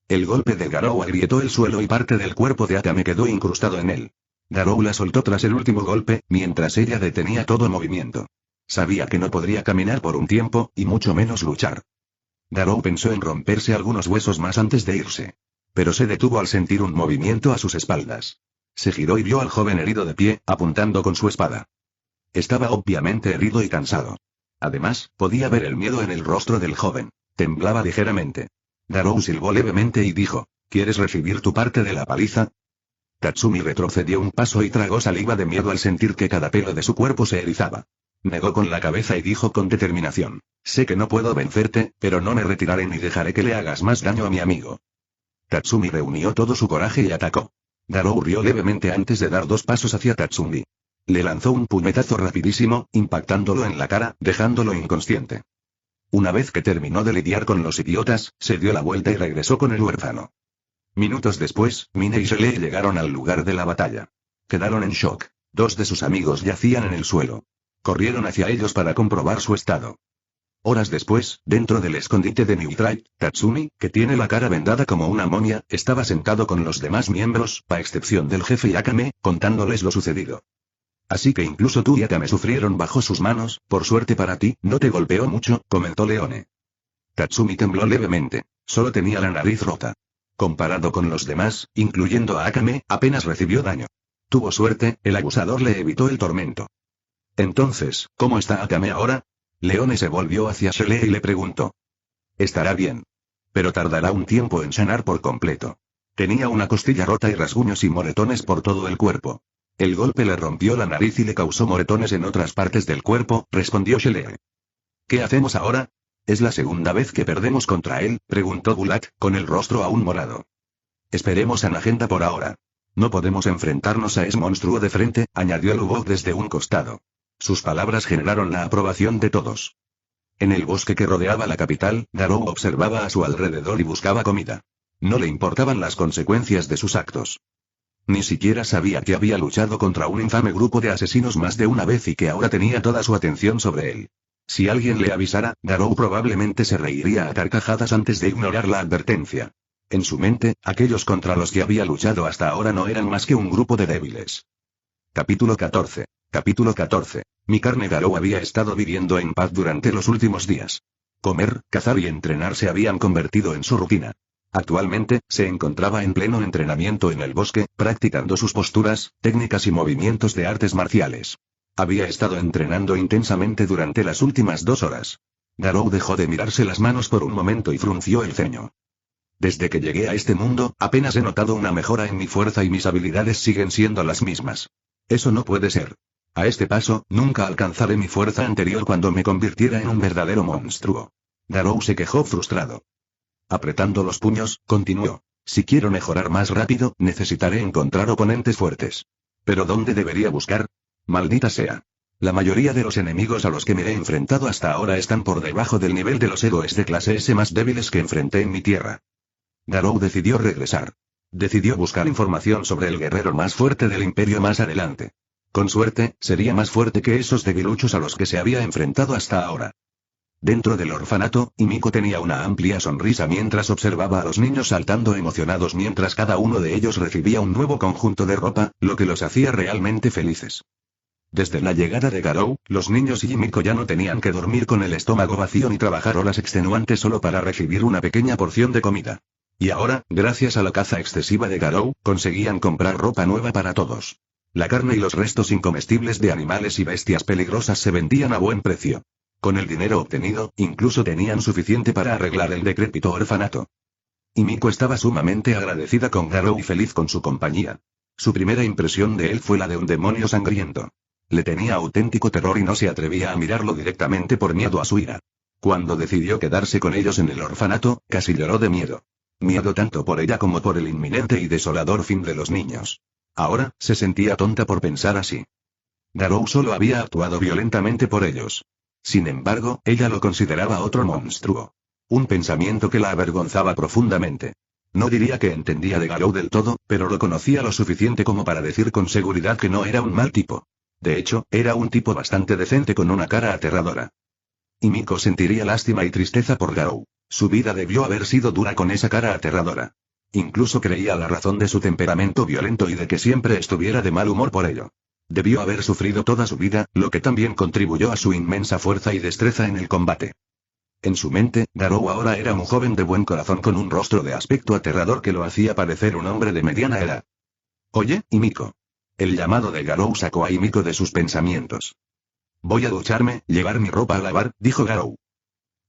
El golpe de Garou agrietó el suelo y parte del cuerpo de Akame quedó incrustado en él. Garou la soltó tras el último golpe, mientras ella detenía todo movimiento. Sabía que no podría caminar por un tiempo, y mucho menos luchar. Garou pensó en romperse algunos huesos más antes de irse. Pero se detuvo al sentir un movimiento a sus espaldas. Se giró y vio al joven herido de pie, apuntando con su espada. Estaba obviamente herido y cansado. Además, podía ver el miedo en el rostro del joven. Temblaba ligeramente. Garou silbó levemente y dijo, ¿quieres recibir tu parte de la paliza? Tatsumi retrocedió un paso y tragó saliva de miedo al sentir que cada pelo de su cuerpo se erizaba. Negó con la cabeza y dijo con determinación, sé que no puedo vencerte, pero no me retiraré ni dejaré que le hagas más daño a mi amigo. Tatsumi reunió todo su coraje y atacó. Garou rió levemente antes de dar 2 pasos hacia Tatsumi. Le lanzó un puñetazo rapidísimo, impactándolo en la cara, dejándolo inconsciente. Una vez que terminó de lidiar con los idiotas, se dio la vuelta y regresó con el huérfano. Minutos después, Mine y Shelley llegaron al lugar de la batalla. Quedaron en shock. 2 de sus amigos yacían en el suelo. Corrieron hacia ellos para comprobar su estado. Horas después, dentro del escondite de New Tribe, Tatsumi, que tiene la cara vendada como una momia, estaba sentado con los demás miembros, a excepción del jefe y Akame, contándoles lo sucedido. Así que incluso tú y Akame sufrieron bajo sus manos, por suerte para ti, no te golpeó mucho, comentó Leone. Tatsumi tembló levemente, solo tenía la nariz rota. Comparado con los demás, incluyendo a Akame, apenas recibió daño. Tuvo suerte, el abusador le evitó el tormento. Entonces, ¿cómo está Akame ahora? Leone se volvió hacia Shelley y le preguntó. Estará bien. Pero tardará un tiempo en sanar por completo. Tenía una costilla rota y rasguños y moretones por todo el cuerpo. El golpe le rompió la nariz y le causó moretones en otras partes del cuerpo, respondió Shelley. ¿Qué hacemos ahora? ¿Es la segunda vez que perdemos contra él?, preguntó Bulat, con el rostro aún morado. Esperemos a Nagenda por ahora. No podemos enfrentarnos a ese monstruo de frente, añadió Lubok desde un costado. Sus palabras generaron la aprobación de todos. En el bosque que rodeaba la capital, Garou observaba a su alrededor y buscaba comida. No le importaban las consecuencias de sus actos. Ni siquiera sabía que había luchado contra un infame grupo de asesinos más de una vez y que ahora tenía toda su atención sobre él. Si alguien le avisara, Garou probablemente se reiría a carcajadas antes de ignorar la advertencia. En su mente, aquellos contra los que había luchado hasta ahora no eran más que un grupo de débiles. Capítulo 14. Capítulo 14. Mi carne. Garou había estado viviendo en paz durante los últimos días. Comer, cazar y entrenar se habían convertido en su rutina. Actualmente, se encontraba en pleno entrenamiento en el bosque, practicando sus posturas, técnicas y movimientos de artes marciales. Había estado entrenando intensamente durante las últimas 2 horas. Garou dejó de mirarse las manos por un momento y frunció el ceño. Desde que llegué a este mundo, apenas he notado una mejora en mi fuerza y mis habilidades siguen siendo las mismas. Eso no puede ser. A este paso, nunca alcanzaré mi fuerza anterior cuando me convirtiera en un verdadero monstruo. Garou se quejó frustrado. Apretando los puños, continuó. Si quiero mejorar más rápido, necesitaré encontrar oponentes fuertes. ¿Pero dónde debería buscar? Maldita sea. La mayoría de los enemigos a los que me he enfrentado hasta ahora están por debajo del nivel de los héroes de clase S más débiles que enfrenté en mi tierra. Garou decidió regresar. Decidió buscar información sobre el guerrero más fuerte del imperio más adelante. Con suerte, sería más fuerte que esos debiluchos a los que se había enfrentado hasta ahora. Dentro del orfanato, Himiko tenía una amplia sonrisa mientras observaba a los niños saltando emocionados mientras cada uno de ellos recibía un nuevo conjunto de ropa, lo que los hacía realmente felices. Desde la llegada de Garou, los niños y Himiko ya no tenían que dormir con el estómago vacío ni trabajar horas extenuantes solo para recibir una pequeña porción de comida. Y ahora, gracias a la caza excesiva de Garou, conseguían comprar ropa nueva para todos. La carne y los restos incomestibles de animales y bestias peligrosas se vendían a buen precio. Con el dinero obtenido, incluso tenían suficiente para arreglar el decrépito orfanato. Himiko estaba sumamente agradecida con Garou y feliz con su compañía. Su primera impresión de él fue la de un demonio sangriento. Le tenía auténtico terror y no se atrevía a mirarlo directamente por miedo a su ira. Cuando decidió quedarse con ellos en el orfanato, casi lloró de miedo. Miedo tanto por ella como por el inminente y desolador fin de los niños. Ahora, se sentía tonta por pensar así. Garou solo había actuado violentamente por ellos. Sin embargo, ella lo consideraba otro monstruo. Un pensamiento que la avergonzaba profundamente. No diría que entendía de Garou del todo, pero lo conocía lo suficiente como para decir con seguridad que no era un mal tipo. De hecho, era un tipo bastante decente con una cara aterradora. Himiko sentiría lástima y tristeza por Garou. Su vida debió haber sido dura con esa cara aterradora. Incluso creía la razón de su temperamento violento y de que siempre estuviera de mal humor por ello. Debió haber sufrido toda su vida, lo que también contribuyó a su inmensa fuerza y destreza en el combate. En su mente, Garou ahora era un joven de buen corazón con un rostro de aspecto aterrador que lo hacía parecer un hombre de mediana edad. Oye, Himiko. El llamado de Garou sacó a Himiko de sus pensamientos. Voy a ducharme, llevar mi ropa a lavar, dijo Garou.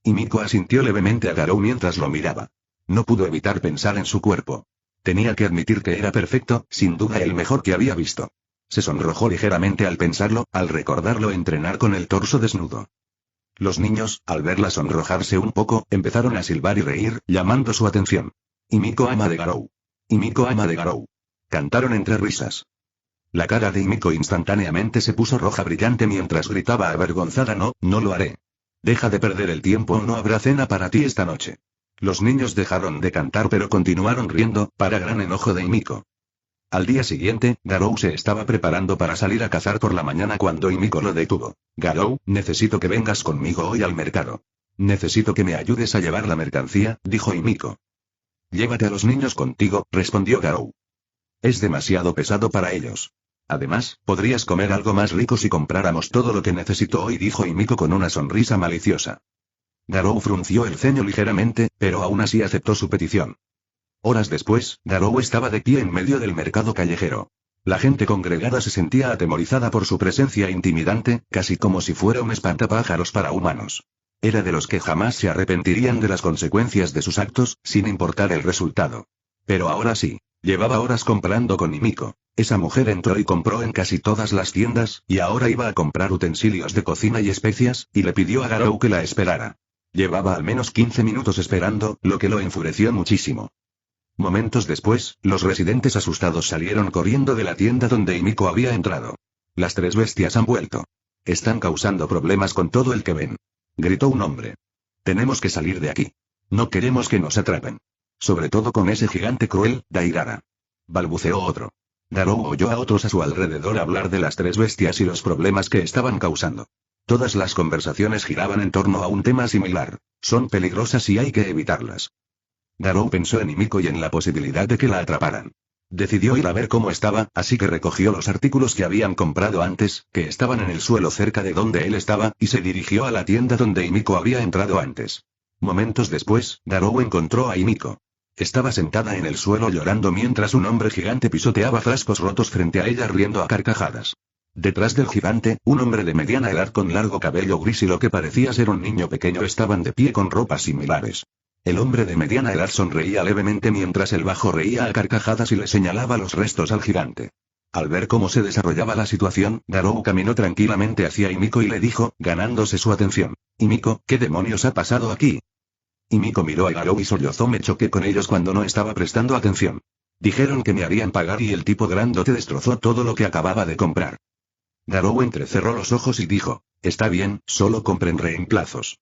Himiko asintió levemente a Garou mientras lo miraba. No pudo evitar pensar en su cuerpo. Tenía que admitir que era perfecto, sin duda el mejor que había visto. Se sonrojó ligeramente al pensarlo, al recordarlo entrenar con el torso desnudo. Los niños, al verla sonrojarse un poco, empezaron a silbar y reír, llamando su atención. Himiko ama de Garou. Himiko ama de Garou. Cantaron entre risas. La cara de Himiko instantáneamente se puso roja brillante mientras gritaba avergonzada: no, no lo haré. Deja de perder el tiempo o no habrá cena para ti esta noche. Los niños dejaron de cantar pero continuaron riendo, para gran enojo de Himiko. Al día siguiente, Garou se estaba preparando para salir a cazar por la mañana cuando Himiko lo detuvo. Garou, necesito que vengas conmigo hoy al mercado. Necesito que me ayudes a llevar la mercancía, dijo Himiko. Llévate a los niños contigo, respondió Garou. Es demasiado pesado para ellos. Además, podrías comer algo más rico si compráramos todo lo que necesito hoy, dijo Himiko con una sonrisa maliciosa. Garou frunció el ceño ligeramente, pero aún así aceptó su petición. Horas después, Garou estaba de pie en medio del mercado callejero. La gente congregada se sentía atemorizada por su presencia intimidante, casi como si fuera un espantapájaros para humanos. Era de los que jamás se arrepentirían de las consecuencias de sus actos, sin importar el resultado. Pero ahora sí. Llevaba horas comprando con Himiko. Esa mujer entró y compró en casi todas las tiendas, y ahora iba a comprar utensilios de cocina y especias, y le pidió a Garou que la esperara. Llevaba al menos 15 minutos esperando, lo que lo enfureció muchísimo. Momentos después, los residentes asustados salieron corriendo de la tienda donde Himiko había entrado. Las tres bestias han vuelto. Están causando problemas con todo el que ven. Gritó un hombre. Tenemos que salir de aquí. No queremos que nos atrapen. Sobre todo con ese gigante cruel, Dairara. Balbuceó otro. Garou oyó a otros a su alrededor hablar de las tres bestias y los problemas que estaban causando. Todas las conversaciones giraban en torno a un tema similar. Son peligrosas y hay que evitarlas. Garou pensó en Himiko y en la posibilidad de que la atraparan. Decidió ir a ver cómo estaba, así que recogió los artículos que habían comprado antes, que estaban en el suelo cerca de donde él estaba, y se dirigió a la tienda donde Himiko había entrado antes. Momentos después, Garou encontró a Himiko. Estaba sentada en el suelo llorando mientras un hombre gigante pisoteaba frascos rotos frente a ella riendo a carcajadas. Detrás del gigante, un hombre de mediana edad con largo cabello gris y lo que parecía ser un niño pequeño estaban de pie con ropas similares. El hombre de mediana edad sonreía levemente mientras el bajo reía a carcajadas y le señalaba los restos al gigante. Al ver cómo se desarrollaba la situación, Garou caminó tranquilamente hacia Himiko y le dijo, ganándose su atención. Himiko, ¿qué demonios ha pasado aquí? Himiko miró a Garou y sollozó. Me choqué con ellos cuando no estaba prestando atención. Dijeron que me harían pagar y el tipo grandote destrozó todo lo que acababa de comprar. Garou entrecerró los ojos y dijo, está bien, solo compren reemplazos.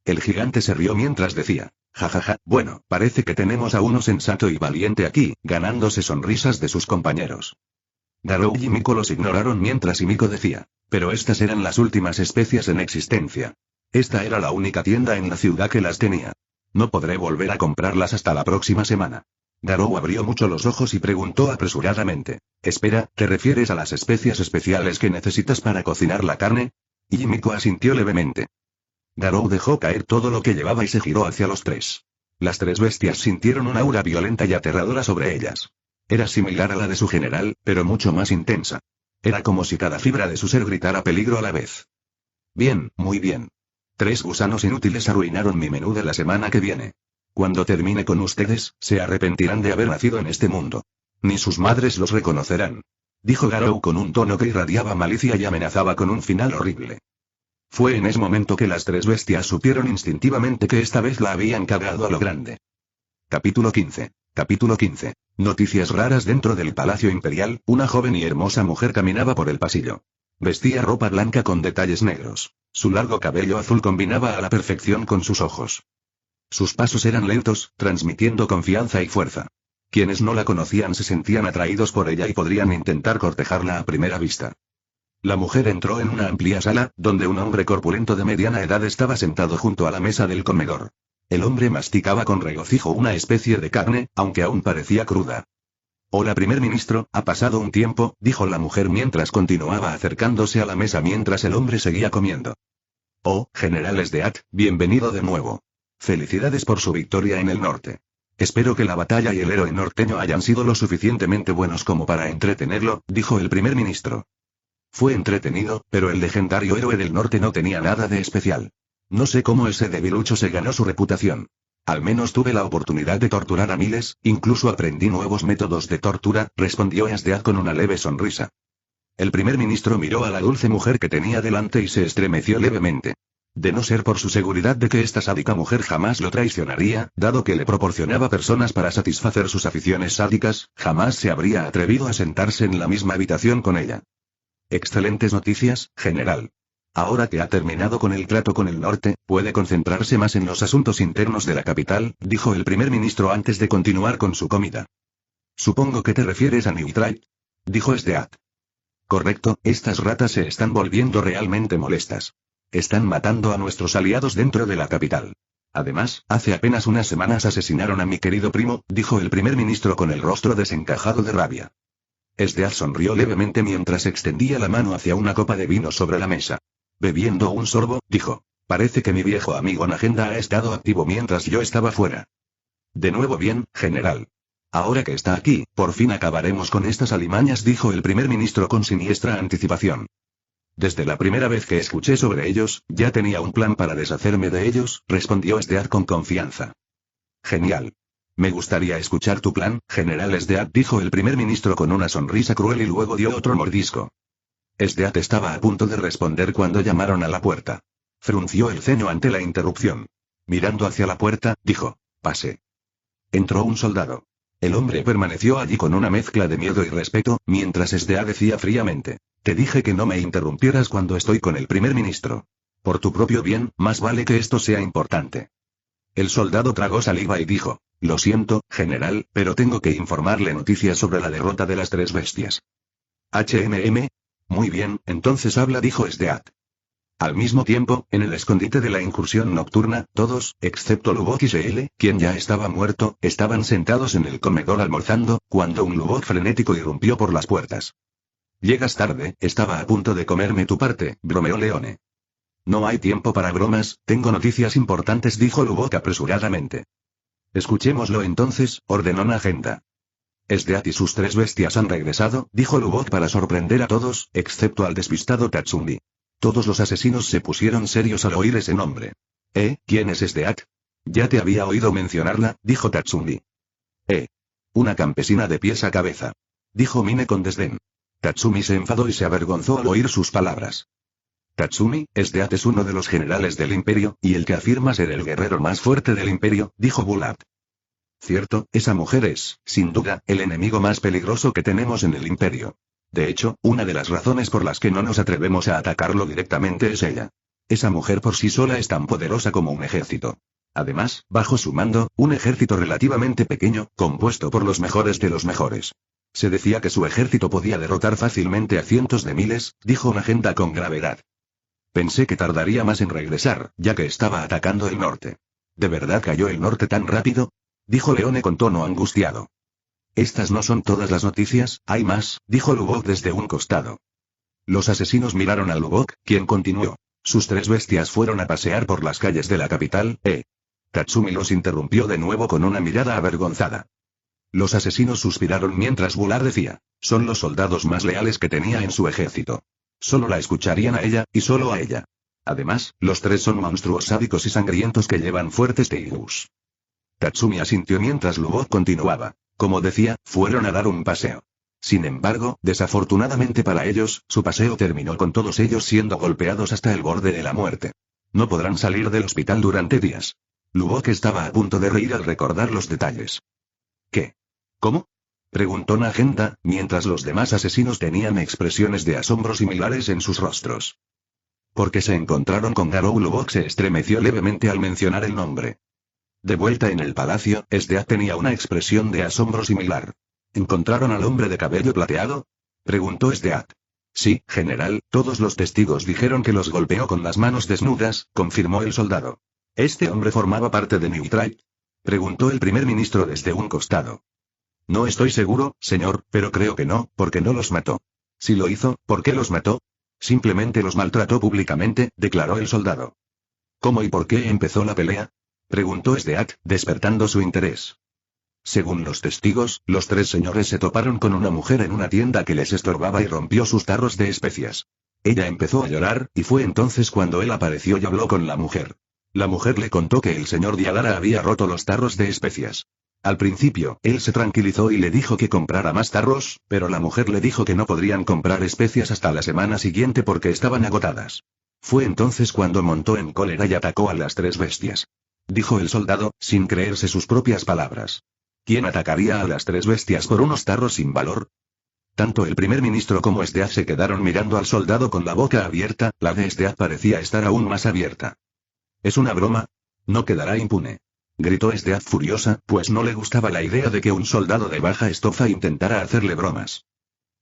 El gigante se rió mientras decía, jajaja, bueno, parece que tenemos a uno sensato y valiente aquí, ganándose sonrisas de sus compañeros. Garou y Miko los ignoraron mientras Miko decía, pero estas eran las últimas especias en existencia. Esta era la única tienda en la ciudad que las tenía. No podré volver a comprarlas hasta la próxima semana. Garou abrió mucho los ojos y preguntó apresuradamente, espera, ¿te refieres a las especias especiales que necesitas para cocinar la carne? Y Miko asintió levemente. Garou dejó caer todo lo que llevaba y se giró hacia los tres. Las tres bestias sintieron una aura violenta y aterradora sobre ellas. Era similar a la de su general, pero mucho más intensa. Era como si cada fibra de su ser gritara peligro a la vez. Bien, muy bien. 3 gusanos inútiles arruinaron mi menú de la semana que viene. Cuando termine con ustedes, se arrepentirán de haber nacido en este mundo. Ni sus madres los reconocerán. Dijo Garou con un tono que irradiaba malicia y amenazaba con un final horrible. Fue en ese momento que las tres bestias supieron instintivamente que esta vez la habían cagado a lo grande. Capítulo 15. Capítulo 15. Noticias raras dentro del Palacio Imperial, una joven y hermosa mujer caminaba por el pasillo. Vestía ropa blanca con detalles negros. Su largo cabello azul combinaba a la perfección con sus ojos. Sus pasos eran lentos, transmitiendo confianza y fuerza. Quienes no la conocían se sentían atraídos por ella y podrían intentar cortejarla a primera vista. La mujer entró en una amplia sala, donde un hombre corpulento de mediana edad estaba sentado junto a la mesa del comedor. El hombre masticaba con regocijo una especie de carne, aunque aún parecía cruda. Hola primer ministro, ha pasado un tiempo, dijo la mujer mientras continuaba acercándose a la mesa mientras el hombre seguía comiendo. Oh, general Esdeat, bienvenido de nuevo. Felicidades por su victoria en el norte. Espero que la batalla y el héroe norteño hayan sido lo suficientemente buenos como para entretenerlo, dijo el primer ministro. Fue entretenido, pero el legendario héroe del norte no tenía nada de especial. No sé cómo ese debilucho se ganó su reputación. Al menos tuve la oportunidad de torturar a miles, incluso aprendí nuevos métodos de tortura, respondió Esdeat con una leve sonrisa. El primer ministro miró a la dulce mujer que tenía delante y se estremeció levemente. De no ser por su seguridad de que esta sádica mujer jamás lo traicionaría, dado que le proporcionaba personas para satisfacer sus aficiones sádicas, jamás se habría atrevido a sentarse en la misma habitación con ella. Excelentes noticias, general. Ahora que ha terminado con el trato con el norte, puede concentrarse más en los asuntos internos de la capital, dijo el primer ministro antes de continuar con su comida. Supongo que te refieres a Newtright, dijo Esdeat. Correcto, estas ratas se están volviendo realmente molestas. Están matando a nuestros aliados dentro de la capital. Además, hace apenas unas semanas asesinaron a mi querido primo, dijo el primer ministro con el rostro desencajado de rabia. Esdeat sonrió levemente mientras extendía la mano hacia una copa de vino sobre la mesa. Bebiendo un sorbo, dijo, parece que mi viejo amigo Nagenda ha estado activo mientras yo estaba fuera. De nuevo bien, general. Ahora que está aquí, por fin acabaremos con estas alimañas, dijo el primer ministro con siniestra anticipación. Desde la primera vez que escuché sobre ellos, ya tenía un plan para deshacerme de ellos, respondió Esdeat con confianza. Genial. Me gustaría escuchar tu plan, general Esdeat, dijo el primer ministro con una sonrisa cruel y luego dio otro mordisco. Esdeat estaba a punto de responder cuando llamaron a la puerta. Frunció el ceño ante la interrupción. Mirando hacia la puerta, dijo, pase. Entró un soldado. El hombre permaneció allí con una mezcla de miedo y respeto, mientras Esdeat decía fríamente, te dije que no me interrumpieras cuando estoy con el primer ministro. Por tu propio bien, más vale que esto sea importante. El soldado tragó saliva y dijo, lo siento, general, pero tengo que informarle noticias sobre la derrota de las tres bestias. Muy bien, entonces habla, dijo Esdeat. Al mismo tiempo, en el escondite de la incursión nocturna, todos, excepto Lubok y Seel, quien ya estaba muerto, estaban sentados en el comedor almorzando, cuando un Lubok frenético irrumpió por las puertas. Llegas tarde, estaba a punto de comerme tu parte, bromeó Leone. No hay tiempo para bromas, tengo noticias importantes, dijo Lubok apresuradamente. Escuchémoslo entonces, ordenó Nagenda. Esdeat y sus tres bestias han regresado, dijo Lubok para sorprender a todos, excepto al despistado Tatsumi. Todos los asesinos se pusieron serios al oír ese nombre. ¿Quién es Esdeat? Ya te había oído mencionarla, dijo Tatsumi. Una campesina de pies a cabeza. Dijo Mine con desdén. Tatsumi se enfadó y se avergonzó al oír sus palabras. Tatsumi, Esdeat es uno de los generales del imperio, y el que afirma ser el guerrero más fuerte del imperio, dijo Bulat. Cierto, esa mujer es, sin duda, el enemigo más peligroso que tenemos en el imperio. De hecho, una de las razones por las que no nos atrevemos a atacarlo directamente es ella. Esa mujer por sí sola es tan poderosa como un ejército. Además, bajo su mando, un ejército relativamente pequeño, compuesto por los mejores de los mejores. Se decía que su ejército podía derrotar fácilmente a cientos de miles, dijo una agente con gravedad. Pensé que tardaría más en regresar, ya que estaba atacando el norte. ¿De verdad cayó el norte tan rápido? Dijo Leone con tono angustiado. Estas no son todas las noticias, hay más, dijo Lubok desde un costado. Los asesinos miraron a Lubok, quien continuó. Sus 3 bestias fueron a pasear por las calles de la capital, Tatsumi los interrumpió de nuevo con una mirada avergonzada. Los asesinos suspiraron mientras Bullard decía, son los soldados más leales que tenía en su ejército. Solo la escucharían a ella, y solo a ella. Además, los 3 son monstruos sádicos y sangrientos que llevan fuertes teilus. Tatsumi asintió mientras Lubok continuaba. Como decía, fueron a dar un paseo. Sin embargo, desafortunadamente para ellos, su paseo terminó con todos ellos siendo golpeados hasta el borde de la muerte. No podrán salir del hospital durante días. Lubok estaba a punto de reír al recordar los detalles. ¿Qué? ¿Cómo? Preguntó Nagenta, mientras los demás asesinos tenían expresiones de asombro similares en sus rostros. Porque se encontraron con Garou. Lubok se estremeció levemente al mencionar el nombre. De vuelta en el palacio, Sdeat tenía una expresión de asombro similar. ¿Encontraron al hombre de cabello plateado? Preguntó Sdeat. Sí, general, todos los testigos dijeron que los golpeó con las manos desnudas, confirmó el soldado. ¿Este hombre formaba parte de Neutrite? Preguntó el primer ministro desde un costado. No estoy seguro, señor, pero creo que no, porque no los mató. Si lo hizo, ¿por qué los mató? Simplemente los maltrató públicamente, declaró el soldado. ¿Cómo y por qué empezó la pelea? Preguntó Sdeat, despertando su interés. Según los testigos, los 3 señores se toparon con una mujer en una tienda que les estorbaba y rompió sus tarros de especias. Ella empezó a llorar, y fue entonces cuando él apareció y habló con la mujer. La mujer le contó que el señor Diadara había roto los tarros de especias. Al principio, él se tranquilizó y le dijo que comprara más tarros, pero la mujer le dijo que no podrían comprar especias hasta la semana siguiente porque estaban agotadas. Fue entonces cuando montó en cólera y atacó a las 3 bestias. Dijo el soldado, sin creerse sus propias palabras. ¿Quién atacaría a las 3 bestias por unos tarros sin valor? Tanto el primer ministro como Sdeat se quedaron mirando al soldado con la boca abierta, la de Sdeat parecía estar aún más abierta. ¿Es una broma? No quedará impune. Gritó Sdeat furiosa, pues no le gustaba la idea de que un soldado de baja estofa intentara hacerle bromas.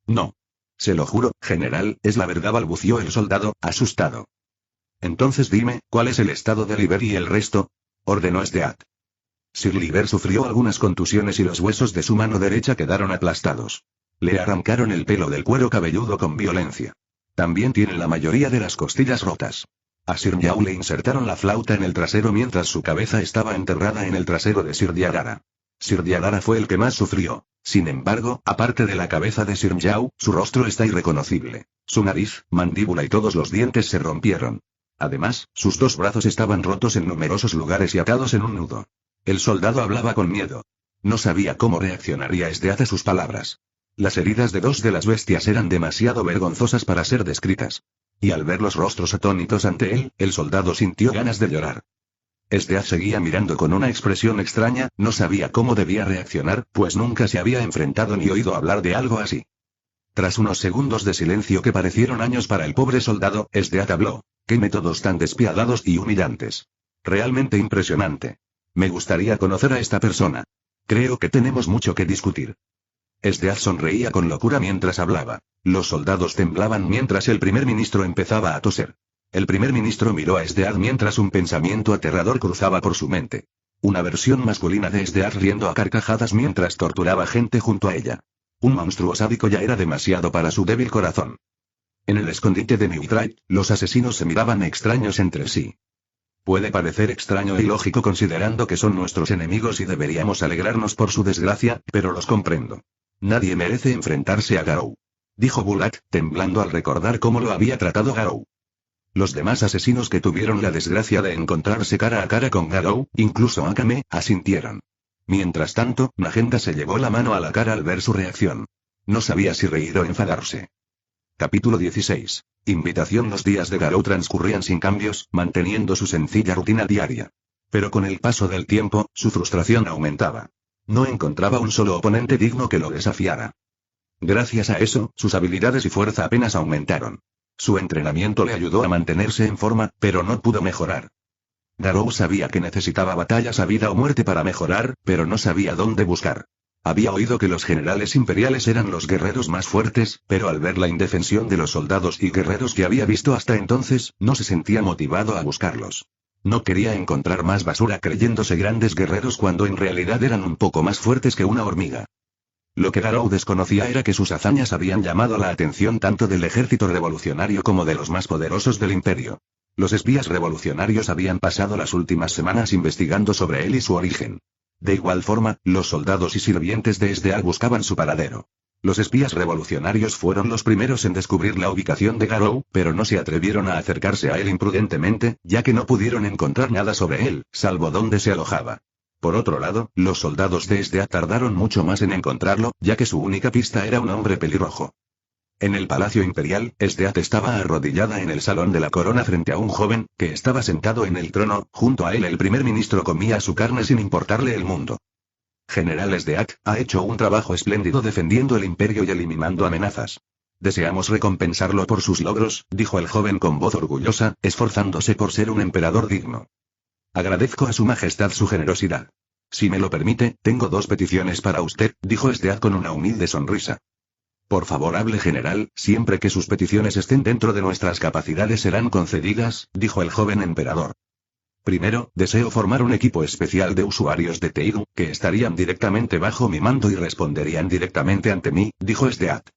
No. Se lo juro, general, es la verdad, balbució el soldado, asustado. Entonces dime, ¿cuál es el estado de Liber y el resto? Ordenó Sdeat. Sir Liber sufrió algunas contusiones y los huesos de su mano derecha quedaron aplastados. Le arrancaron el pelo del cuero cabelludo con violencia. También tiene la mayoría de las costillas rotas. A Sir Yao le insertaron la flauta en el trasero mientras su cabeza estaba enterrada en el trasero de Sir Diagara. Sir Diagara fue el que más sufrió. Sin embargo, aparte de la cabeza de Sir Yao, su rostro está irreconocible. Su nariz, mandíbula y todos los dientes se rompieron. Además, sus 2 brazos estaban rotos en numerosos lugares y atados en un nudo. El soldado hablaba con miedo. No sabía cómo reaccionaría Sdeat a sus palabras. Las heridas de 2 de las bestias eran demasiado vergonzosas para ser descritas. Y al ver los rostros atónitos ante él, el soldado sintió ganas de llorar. Sdeat seguía mirando con una expresión extraña, no sabía cómo debía reaccionar, pues nunca se había enfrentado ni oído hablar de algo así. Tras unos segundos de silencio que parecieron años para el pobre soldado, Sdeat habló. ¡Qué métodos tan despiadados y humillantes! Realmente impresionante. Me gustaría conocer a esta persona. Creo que tenemos mucho que discutir. Sdeat sonreía con locura mientras hablaba. Los soldados temblaban mientras el primer ministro empezaba a toser. El primer ministro miró a Sdeat mientras un pensamiento aterrador cruzaba por su mente. Una versión masculina de Sdeat riendo a carcajadas mientras torturaba gente junto a ella. Un monstruo sádico ya era demasiado para su débil corazón. En el escondite de Neutrite, los asesinos se miraban extraños entre sí. Puede parecer extraño y lógico considerando que son nuestros enemigos y deberíamos alegrarnos por su desgracia, pero los comprendo. Nadie merece enfrentarse a Garou. Dijo Bullard, temblando al recordar cómo lo había tratado Garou. Los demás asesinos que tuvieron la desgracia de encontrarse cara a cara con Garou, incluso Akame, asintieron. Mientras tanto, Nagenta se llevó la mano a la cara al ver su reacción. No sabía si reír o enfadarse. Capítulo 16. Invitación. Los días de Garou transcurrían sin cambios, manteniendo su sencilla rutina diaria. Pero con el paso del tiempo, su frustración aumentaba. No encontraba un solo oponente digno que lo desafiara. Gracias a eso, sus habilidades y fuerza apenas aumentaron. Su entrenamiento le ayudó a mantenerse en forma, pero no pudo mejorar. Garou sabía que necesitaba batallas a vida o muerte para mejorar, pero no sabía dónde buscar. Había oído que los generales imperiales eran los guerreros más fuertes, pero al ver la indefensión de los soldados y guerreros que había visto hasta entonces, no se sentía motivado a buscarlos. No quería encontrar más basura creyéndose grandes guerreros cuando en realidad eran un poco más fuertes que una hormiga. Lo que Garou desconocía era que sus hazañas habían llamado la atención tanto del ejército revolucionario como de los más poderosos del imperio. Los espías revolucionarios habían pasado las últimas semanas investigando sobre él y su origen. De igual forma, los soldados y sirvientes de SDA buscaban su paradero. Los espías revolucionarios fueron los primeros en descubrir la ubicación de Garou, pero no se atrevieron a acercarse a él imprudentemente, ya que no pudieron encontrar nada sobre él, salvo dónde se alojaba. Por otro lado, los soldados de SDA tardaron mucho más en encontrarlo, ya que su única pista era un hombre pelirrojo. En el Palacio Imperial, SDA estaba arrodillada en el Salón de la Corona frente a un joven, que estaba sentado en el trono. Junto a él el primer ministro comía su carne sin importarle el mundo. General SDAC, ha hecho un trabajo espléndido defendiendo el imperio y eliminando amenazas. Deseamos recompensarlo por sus logros, dijo el joven con voz orgullosa, esforzándose por ser un emperador digno. Agradezco a su majestad su generosidad. Si me lo permite, tengo 2 peticiones para usted, dijo SDAC con una humilde sonrisa. Por favor, hable, general, siempre que sus peticiones estén dentro de nuestras capacidades serán concedidas, dijo el joven emperador. Primero, deseo formar un equipo especial de usuarios de Teigu, que estarían directamente bajo mi mando y responderían directamente ante mí, dijo SDAC.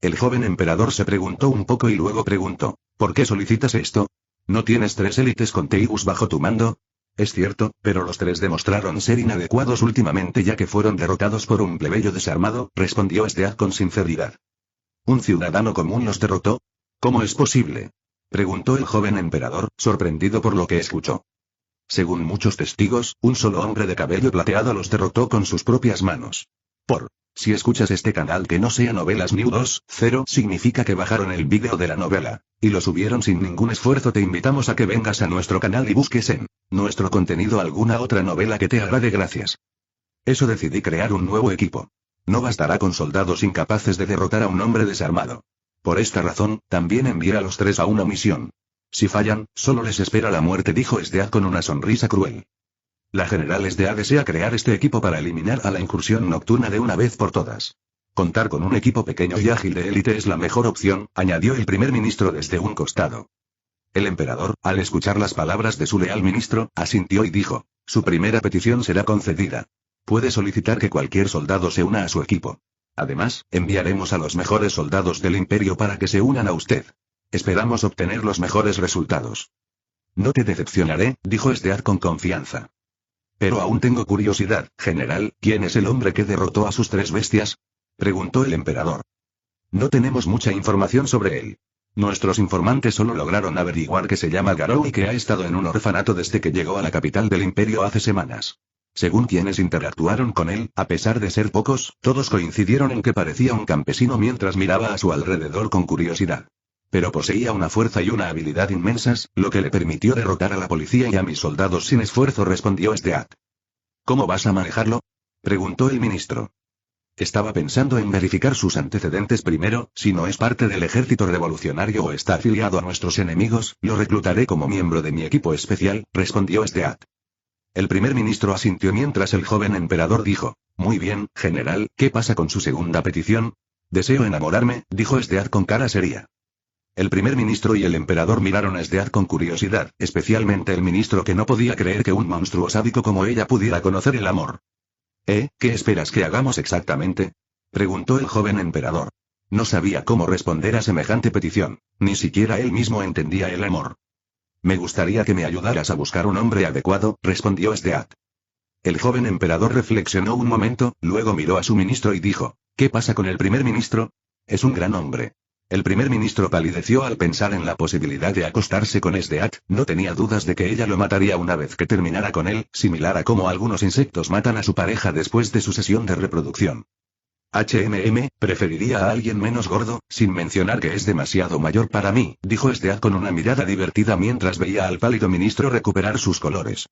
El joven emperador se preguntó un poco y luego preguntó, ¿por qué solicitas esto? ¿No tienes 3 élites con Teigus bajo tu mando? Es cierto, pero los 3 demostraron ser inadecuados últimamente ya que fueron derrotados por un plebeyo desarmado, respondió SDAC con sinceridad. ¿Un ciudadano común los derrotó? ¿Cómo es posible? Preguntó el joven emperador, sorprendido por lo que escuchó. Según muchos testigos, un solo hombre de cabello plateado los derrotó con sus propias manos. Si escuchas este canal que no sea Novelas New 2.0, significa que bajaron el vídeo de la novela, y lo subieron sin ningún esfuerzo. Te invitamos a que vengas a nuestro canal y busques en nuestro contenido alguna otra novela que te agrade. Gracias. Eso decidí crear un nuevo equipo. No bastará con soldados incapaces de derrotar a un hombre desarmado. Por esta razón, también envié a los 3 a una misión. Si fallan, solo les espera la muerte, dijo SDA con una sonrisa cruel. La general SDA desea crear este equipo para eliminar a la incursión nocturna de una vez por todas. Contar con un equipo pequeño y ágil de élite es la mejor opción, añadió el primer ministro desde un costado. El emperador, al escuchar las palabras de su leal ministro, asintió y dijo, su primera petición será concedida. Puede solicitar que cualquier soldado se una a su equipo. Además, enviaremos a los mejores soldados del imperio para que se unan a usted. Esperamos obtener los mejores resultados. No te decepcionaré, dijo SDA con confianza. Pero aún tengo curiosidad, general, ¿quién es el hombre que derrotó a sus 3 bestias? Preguntó el emperador. No tenemos mucha información sobre él. Nuestros informantes solo lograron averiguar que se llama Garou y que ha estado en un orfanato desde que llegó a la capital del imperio hace semanas. Según quienes interactuaron con él, a pesar de ser pocos, todos coincidieron en que parecía un campesino mientras miraba a su alrededor con curiosidad. Pero poseía una fuerza y una habilidad inmensas, lo que le permitió derrotar a la policía y a mis soldados sin esfuerzo, respondió SDAC. ¿Cómo vas a manejarlo? Preguntó el ministro. Estaba pensando en verificar sus antecedentes primero. Si no es parte del ejército revolucionario o está afiliado a nuestros enemigos, lo reclutaré como miembro de mi equipo especial, respondió SDAC. El primer ministro asintió mientras el joven emperador dijo, muy bien, general, ¿qué pasa con su segunda petición? Deseo enamorarme, dijo SDAC con cara seria. El primer ministro y el emperador miraron a SDAC con curiosidad, especialmente el ministro, que no podía creer que un monstruo sádico como ella pudiera conocer el amor. ¿Qué esperas que hagamos exactamente? Preguntó el joven emperador. No sabía cómo responder a semejante petición, ni siquiera él mismo entendía el amor. Me gustaría que me ayudaras a buscar un hombre adecuado, respondió SDAC. El joven emperador reflexionó un momento, luego miró a su ministro y dijo, ¿qué pasa con el primer ministro? Es un gran hombre. El primer ministro palideció al pensar en la posibilidad de acostarse con SDAC, no tenía dudas de que ella lo mataría una vez que terminara con él, similar a cómo algunos insectos matan a su pareja después de su sesión de reproducción. Preferiría a alguien menos gordo, sin mencionar que es demasiado mayor para mí, dijo SDAC con una mirada divertida mientras veía al pálido ministro recuperar sus colores.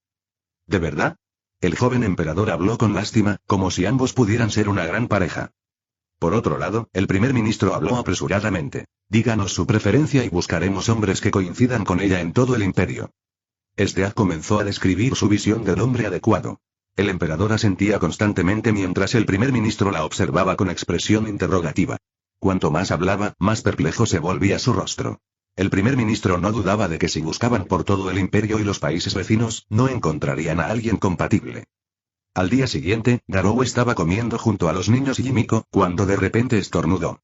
¿De verdad? El joven emperador habló con lástima, como si ambos pudieran ser una gran pareja. Por otro lado, el primer ministro habló apresuradamente. Díganos su preferencia y buscaremos hombres que coincidan con ella en todo el imperio. Stead comenzó a describir su visión del hombre adecuado. El emperador asentía constantemente mientras el primer ministro la observaba con expresión interrogativa. Cuanto más hablaba, más perplejo se volvía su rostro. El primer ministro no dudaba de que si buscaban por todo el imperio y los países vecinos, no encontrarían a alguien compatible. Al día siguiente, Garou estaba comiendo junto a los niños y Himiko, cuando de repente estornudó.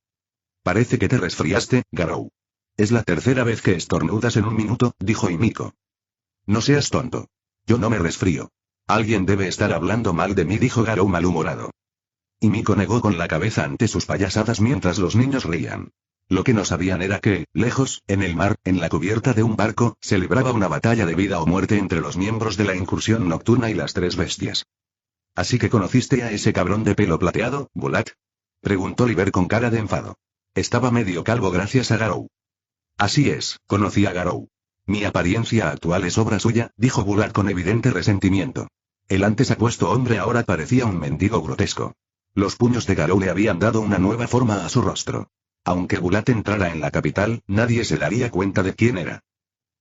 Parece que te resfriaste, Garou. Es la tercera vez que estornudas en un minuto, dijo Himiko. No seas tonto. Yo no me resfrío. Alguien debe estar hablando mal de mí, dijo Garou malhumorado. Himiko negó con la cabeza ante sus payasadas mientras los niños reían. Lo que no sabían era que, lejos, en el mar, en la cubierta de un barco, se libraba una batalla de vida o muerte entre los miembros de la incursión nocturna y las tres bestias. ¿Así que conociste a ese cabrón de pelo plateado, Bulat? Preguntó Liber con cara de enfado. Estaba medio calvo gracias a Garou. Así es, conocí a Garou. Mi apariencia actual es obra suya, dijo Bulat con evidente resentimiento. El antes apuesto hombre ahora parecía un mendigo grotesco. Los puños de Garou le habían dado una nueva forma a su rostro. Aunque Bulat entrara en la capital, nadie se daría cuenta de quién era.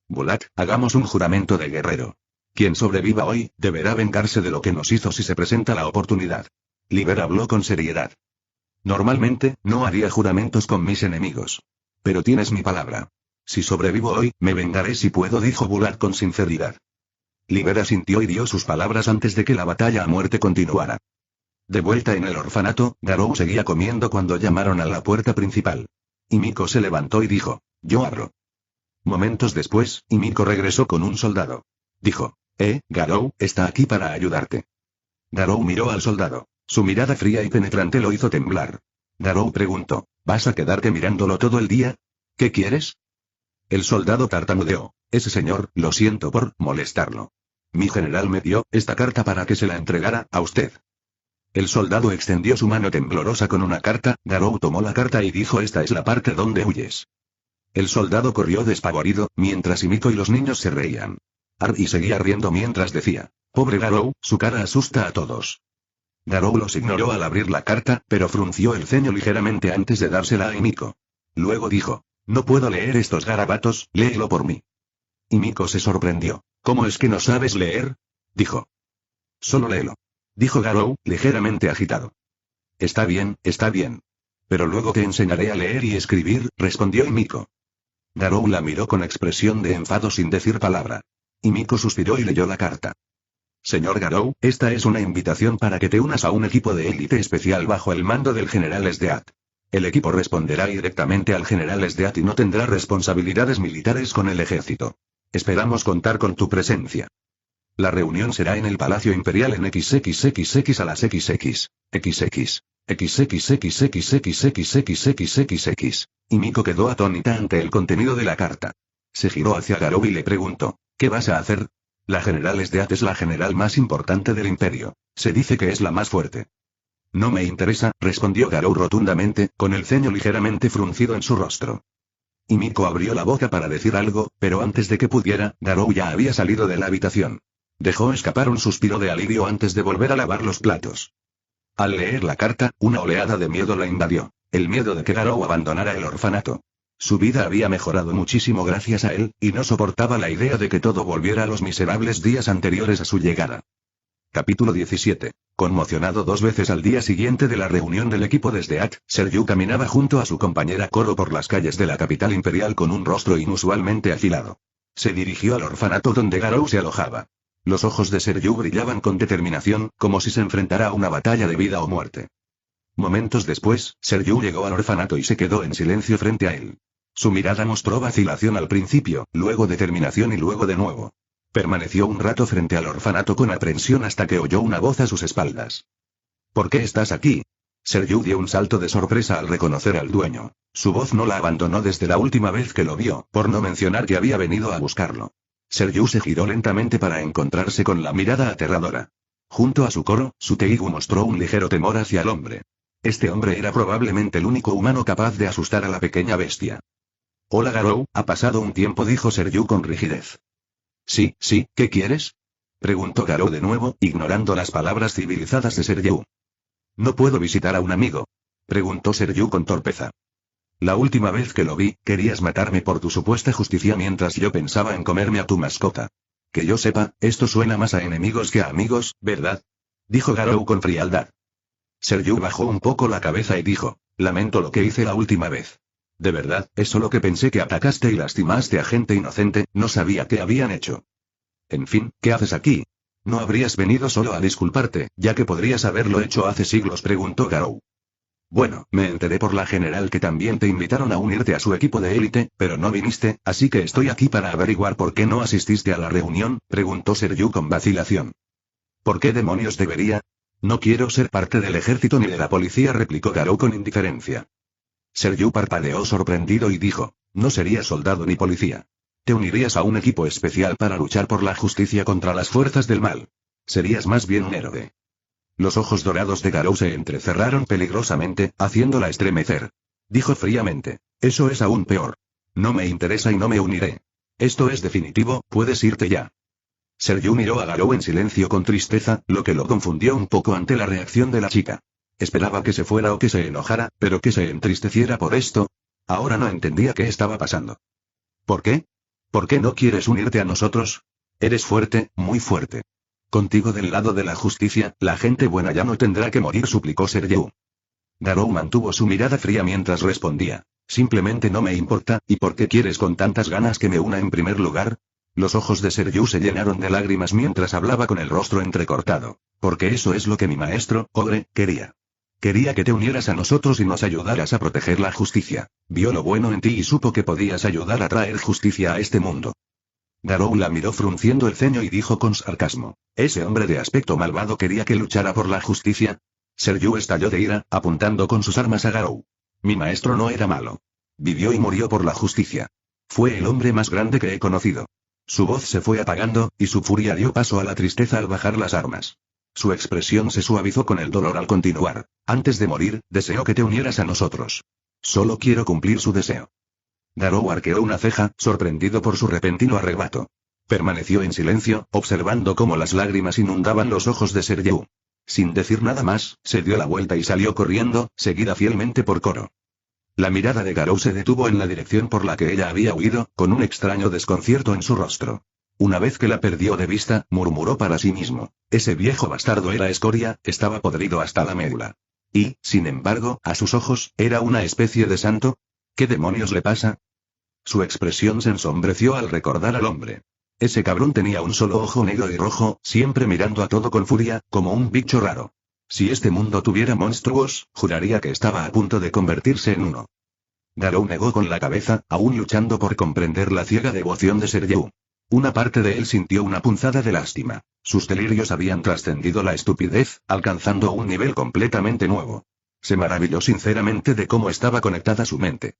Bulat, hagamos un juramento de guerrero. Quien sobreviva hoy, deberá vengarse de lo que nos hizo si se presenta la oportunidad. Liber habló con seriedad. Normalmente, no haría juramentos con mis enemigos. Pero tienes mi palabra. Si sobrevivo hoy, me vengaré si puedo, dijo Bulat con sinceridad. Liber asintió y dio sus palabras antes de que la batalla a muerte continuara. De vuelta en el orfanato, Garou seguía comiendo cuando llamaron a la puerta principal. Himiko se levantó y dijo, yo abro. Momentos después, Himiko regresó con un soldado. Dijo, Garou, está aquí para ayudarte. Garou miró al soldado. Su mirada fría y penetrante lo hizo temblar. Garou preguntó, ¿vas a quedarte mirándolo todo el día? ¿Qué quieres? El soldado tartamudeó, ese señor, lo siento por molestarlo. Mi general me dio esta carta para que se la entregara a usted. El soldado extendió su mano temblorosa con una carta, Garou tomó la carta y dijo, esta es la parte donde huyes. El soldado corrió despavorido, mientras Himiko y los niños se reían. Arby seguía riendo mientras decía, pobre Garou, su cara asusta a todos. Garou los ignoró al abrir la carta, pero frunció el ceño ligeramente antes de dársela a Himiko. Luego dijo, no puedo leer estos garabatos, léelo por mí. Himiko se sorprendió. ¿Cómo es que no sabes leer? Dijo. Solo léelo. Dijo Garou, ligeramente agitado. Está bien, está bien. Pero luego te enseñaré a leer y escribir, respondió Himiko. Garou la miró con expresión de enfado sin decir palabra. Himiko suspiró y leyó la carta. Señor Garou, esta es una invitación para que te unas a un equipo de élite especial bajo el mando del general Stead. El equipo responderá directamente al general Stead y no tendrá responsabilidades militares con el ejército. Esperamos contar con tu presencia. La reunión será en el Palacio Imperial en XXXX a las XX. XXXXXXXXXXXXX. Himiko quedó atónita ante el contenido de la carta. Se giró hacia Garou y le preguntó, ¿qué vas a hacer? La general Stead es la general más importante del imperio. Se dice que es la más fuerte. No me interesa, respondió Garou rotundamente, con el ceño ligeramente fruncido en su rostro. Himiko abrió la boca para decir algo, pero antes de que pudiera, Garou ya había salido de la habitación. Dejó escapar un suspiro de alivio antes de volver a lavar los platos. Al leer la carta, una oleada de miedo la invadió. El miedo de que Garou abandonara el orfanato. Su vida había mejorado muchísimo gracias a él, y no soportaba la idea de que todo volviera a los miserables días anteriores a su llegada. Capítulo 17. Conmocionado 2 veces al día siguiente de la reunión del equipo de Stead, Seryu caminaba junto a su compañera Koro por las calles de la capital imperial con un rostro inusualmente afilado. Se dirigió al orfanato donde Garou se alojaba. Los ojos de Seryu brillaban con determinación, como si se enfrentara a una batalla de vida o muerte. Momentos después, Seryu llegó al orfanato y se quedó en silencio frente a él. Su mirada mostró vacilación al principio, luego determinación y luego de nuevo. Permaneció un rato frente al orfanato con aprensión hasta que oyó una voz a sus espaldas. ¿Por qué estás aquí? Seryu dio un salto de sorpresa al reconocer al dueño. Su voz no la abandonó desde la última vez que lo vio, por no mencionar que había venido a buscarlo. Seryu se giró lentamente para encontrarse con la mirada aterradora. Junto a su Koro, su Teigu mostró un ligero temor hacia el hombre. Este hombre era probablemente el único humano capaz de asustar a la pequeña bestia. Hola Garou, ha pasado un tiempo, dijo Seryu con rigidez. Sí, ¿qué quieres? Preguntó Garou de nuevo, ignorando las palabras civilizadas de Seryu. No puedo visitar a un amigo. Preguntó Seryu con torpeza. La última vez que lo vi, querías matarme por tu supuesta justicia mientras yo pensaba en comerme a tu mascota. Que yo sepa, esto suena más a enemigos que a amigos, ¿verdad? Dijo Garou con frialdad. Seryu bajó un poco la cabeza y dijo, lamento lo que hice la última vez. De verdad, es solo que pensé que atacaste y lastimaste a gente inocente, no sabía qué habían hecho. En fin, ¿qué haces aquí? ¿No habrías venido solo a disculparte, ya que podrías haberlo hecho hace siglos?, preguntó Garou. Bueno, me enteré por la general que también te invitaron a unirte a su equipo de élite, pero no viniste, así que estoy aquí para averiguar por qué no asististe a la reunión, preguntó Seryu con vacilación. ¿Por qué demonios debería? No quiero ser parte del ejército ni de la policía, replicó Garou con indiferencia. Seryu parpadeó sorprendido y dijo, no serías soldado ni policía. Te unirías a un equipo especial para luchar por la justicia contra las fuerzas del mal. Serías más bien un héroe. Los ojos dorados de Garou se entrecerraron peligrosamente, haciéndola estremecer. Dijo fríamente, eso es aún peor. No me interesa y no me uniré. Esto es definitivo, puedes irte ya. Seryu miró a Garou en silencio con tristeza, lo que lo confundió un poco ante la reacción de la chica. Esperaba que se fuera o que se enojara, pero que se entristeciera por esto. Ahora no entendía qué estaba pasando. ¿Por qué? ¿Por qué no quieres unirte a nosotros? Eres fuerte, muy fuerte. Contigo del lado de la justicia, la gente buena ya no tendrá que morir, suplicó Seryu. Garou mantuvo su mirada fría mientras respondía. Simplemente no me importa, ¿y por qué quieres con tantas ganas que me una en primer lugar? Los ojos de Seryu se llenaron de lágrimas mientras hablaba con el rostro entrecortado. Porque eso es lo que mi maestro, Ogre, quería. Quería que te unieras a nosotros y nos ayudaras a proteger la justicia. Vio lo bueno en ti y supo que podías ayudar a traer justicia a este mundo. Garou la miró frunciendo el ceño y dijo con sarcasmo, ¿ese hombre de aspecto malvado quería que luchara por la justicia? Seryu estalló de ira, apuntando con sus armas a Garou. Mi maestro no era malo. Vivió y murió por la justicia. Fue el hombre más grande que he conocido. Su voz se fue apagando, y su furia dio paso a la tristeza al bajar las armas. Su expresión se suavizó con el dolor al continuar. Antes de morir, deseo que te unieras a nosotros. Solo quiero cumplir su deseo. Garou arqueó una ceja, sorprendido por su repentino arrebato. Permaneció en silencio, observando cómo las lágrimas inundaban los ojos de Seryu. Sin decir nada más, se dio la vuelta y salió corriendo, seguida fielmente por Koro. La mirada de Garou se detuvo en la dirección por la que ella había huido, con un extraño desconcierto en su rostro. Una vez que la perdió de vista, murmuró para sí mismo, ese viejo bastardo era escoria, estaba podrido hasta la médula. Y, sin embargo, a sus ojos, ¿era una especie de santo? ¿Qué demonios le pasa? Su expresión se ensombreció al recordar al hombre. Ese cabrón tenía un solo ojo negro y rojo, siempre mirando a todo con furia, como un bicho raro. Si este mundo tuviera monstruos, juraría que estaba a punto de convertirse en uno. Garou negó con la cabeza, aún luchando por comprender la ciega devoción de Seryu. Una parte de él sintió una punzada de lástima. Sus delirios habían trascendido la estupidez, alcanzando un nivel completamente nuevo. Se maravilló sinceramente de cómo estaba conectada su mente.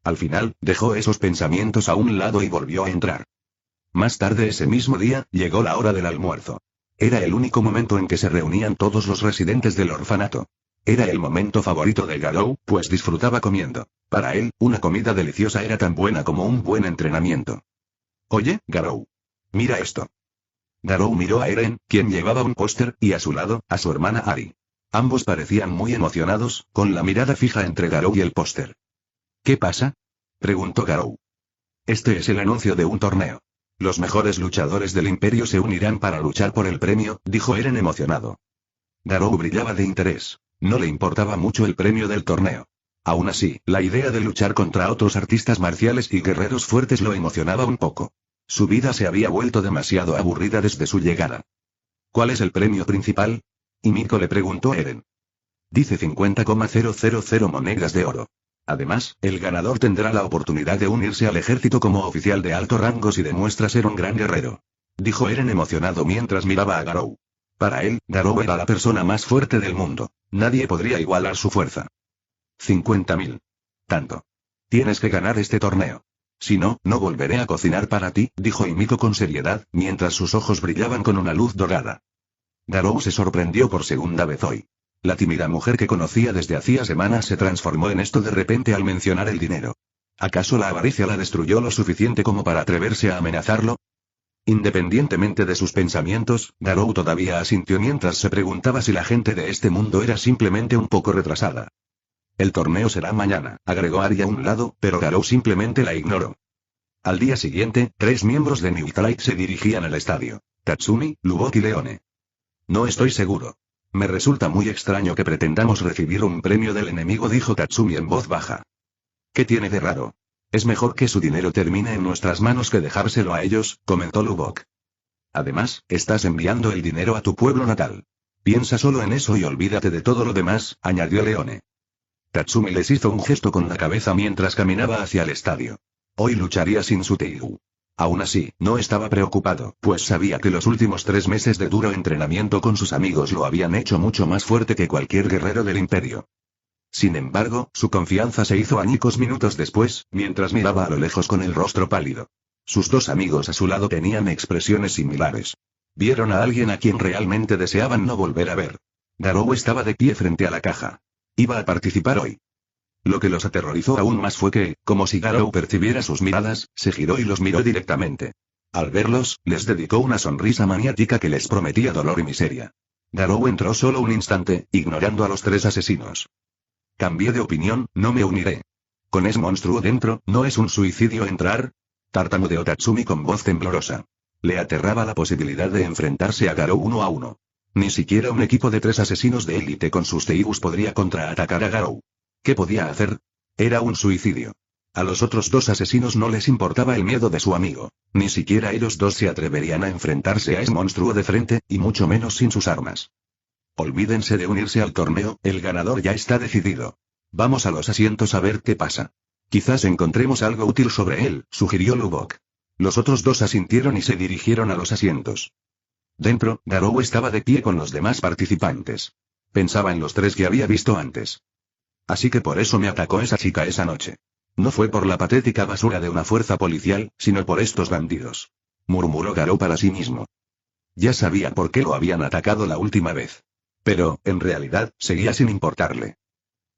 Al final, dejó esos pensamientos a un lado y volvió a entrar. Más tarde ese mismo día, llegó la hora del almuerzo. Era el único momento en que se reunían todos los residentes del orfanato. Era el momento favorito de Garou, pues disfrutaba comiendo. Para él, una comida deliciosa era tan buena como un buen entrenamiento. Oye, Garou. Mira esto. Garou miró a Eren, quien llevaba un póster, y a su lado, a su hermana Ari. Ambos parecían muy emocionados, con la mirada fija entre Garou y el póster. ¿Qué pasa? Preguntó Garou. Este es el anuncio de un torneo. Los mejores luchadores del imperio se unirán para luchar por el premio, dijo Eren emocionado. Garou brillaba de interés. No le importaba mucho el premio del torneo. Aún así, la idea de luchar contra otros artistas marciales y guerreros fuertes lo emocionaba un poco. Su vida se había vuelto demasiado aburrida desde su llegada. ¿Cuál es el premio principal? Himiko le preguntó a Eren. Dice 50,000 monedas de oro. Además, el ganador tendrá la oportunidad de unirse al ejército como oficial de alto rango si demuestra ser un gran guerrero. Dijo Eren emocionado mientras miraba a Garou. Para él, Garou era la persona más fuerte del mundo. Nadie podría igualar su fuerza. 50.000. Tanto. Tienes que ganar este torneo. Si no, no volveré a cocinar para ti, dijo Himiko con seriedad, mientras sus ojos brillaban con una luz dorada. Garou se sorprendió por segunda vez hoy. La tímida mujer que conocía desde hacía semanas se transformó en esto de repente al mencionar el dinero. ¿Acaso la avaricia la destruyó lo suficiente como para atreverse a amenazarlo? Independientemente de sus pensamientos, Garou todavía asintió mientras se preguntaba si la gente de este mundo era simplemente un poco retrasada. El torneo será mañana, agregó Ari a un lado, pero Garou simplemente la ignoró. Al día siguiente, 3 miembros de New Tribe se dirigían al estadio: Tatsumi, Lubok y Leone. No estoy seguro. Me resulta muy extraño que pretendamos recibir un premio del enemigo, dijo Tatsumi en voz baja. ¿Qué tiene de raro? Es mejor que su dinero termine en nuestras manos que dejárselo a ellos, comentó Lubok. Además, estás enviando el dinero a tu pueblo natal. Piensa solo en eso y olvídate de todo lo demás, añadió Leone. Tatsumi les hizo un gesto con la cabeza mientras caminaba hacia el estadio. Hoy lucharía sin su Teigu. Aún así, no estaba preocupado, pues sabía que los últimos 3 meses de duro entrenamiento con sus amigos lo habían hecho mucho más fuerte que cualquier guerrero del imperio. Sin embargo, su confianza se hizo añicos minutos después, mientras miraba a lo lejos con el rostro pálido. Sus 2 amigos a su lado tenían expresiones similares. Vieron a alguien a quien realmente deseaban no volver a ver. Garou estaba de pie frente a la caja. Iba a participar hoy. Lo que los aterrorizó aún más fue que, como si Garou percibiera sus miradas, se giró y los miró directamente. Al verlos, les dedicó una sonrisa maniática que les prometía dolor y miseria. Garou entró solo un instante, ignorando a los 3 asesinos. Cambié de opinión, no me uniré. Con ese monstruo dentro, ¿no es un suicidio entrar? Tartamudeó Tatsumi con voz temblorosa. Le aterraba la posibilidad de enfrentarse a Garou 1 a 1. Ni siquiera un equipo de 3 asesinos de élite con sus Teigus podría contraatacar a Garou. ¿Qué podía hacer? Era un suicidio. A los otros 2 asesinos no les importaba el miedo de su amigo. Ni siquiera ellos 2 se atreverían a enfrentarse a ese monstruo de frente, y mucho menos sin sus armas. Olvídense de unirse al torneo, el ganador ya está decidido. Vamos a los asientos a ver qué pasa. Quizás encontremos algo útil sobre él, sugirió Lubok. Los otros 2 asintieron y se dirigieron a los asientos. Dentro, Garou estaba de pie con los demás participantes. Pensaba en los 3 que había visto antes. Así que por eso me atacó esa chica esa noche. No fue por la patética basura de una fuerza policial, sino por estos bandidos. Murmuró Garou para sí mismo. Ya sabía por qué lo habían atacado la última vez. Pero, en realidad, seguía sin importarle.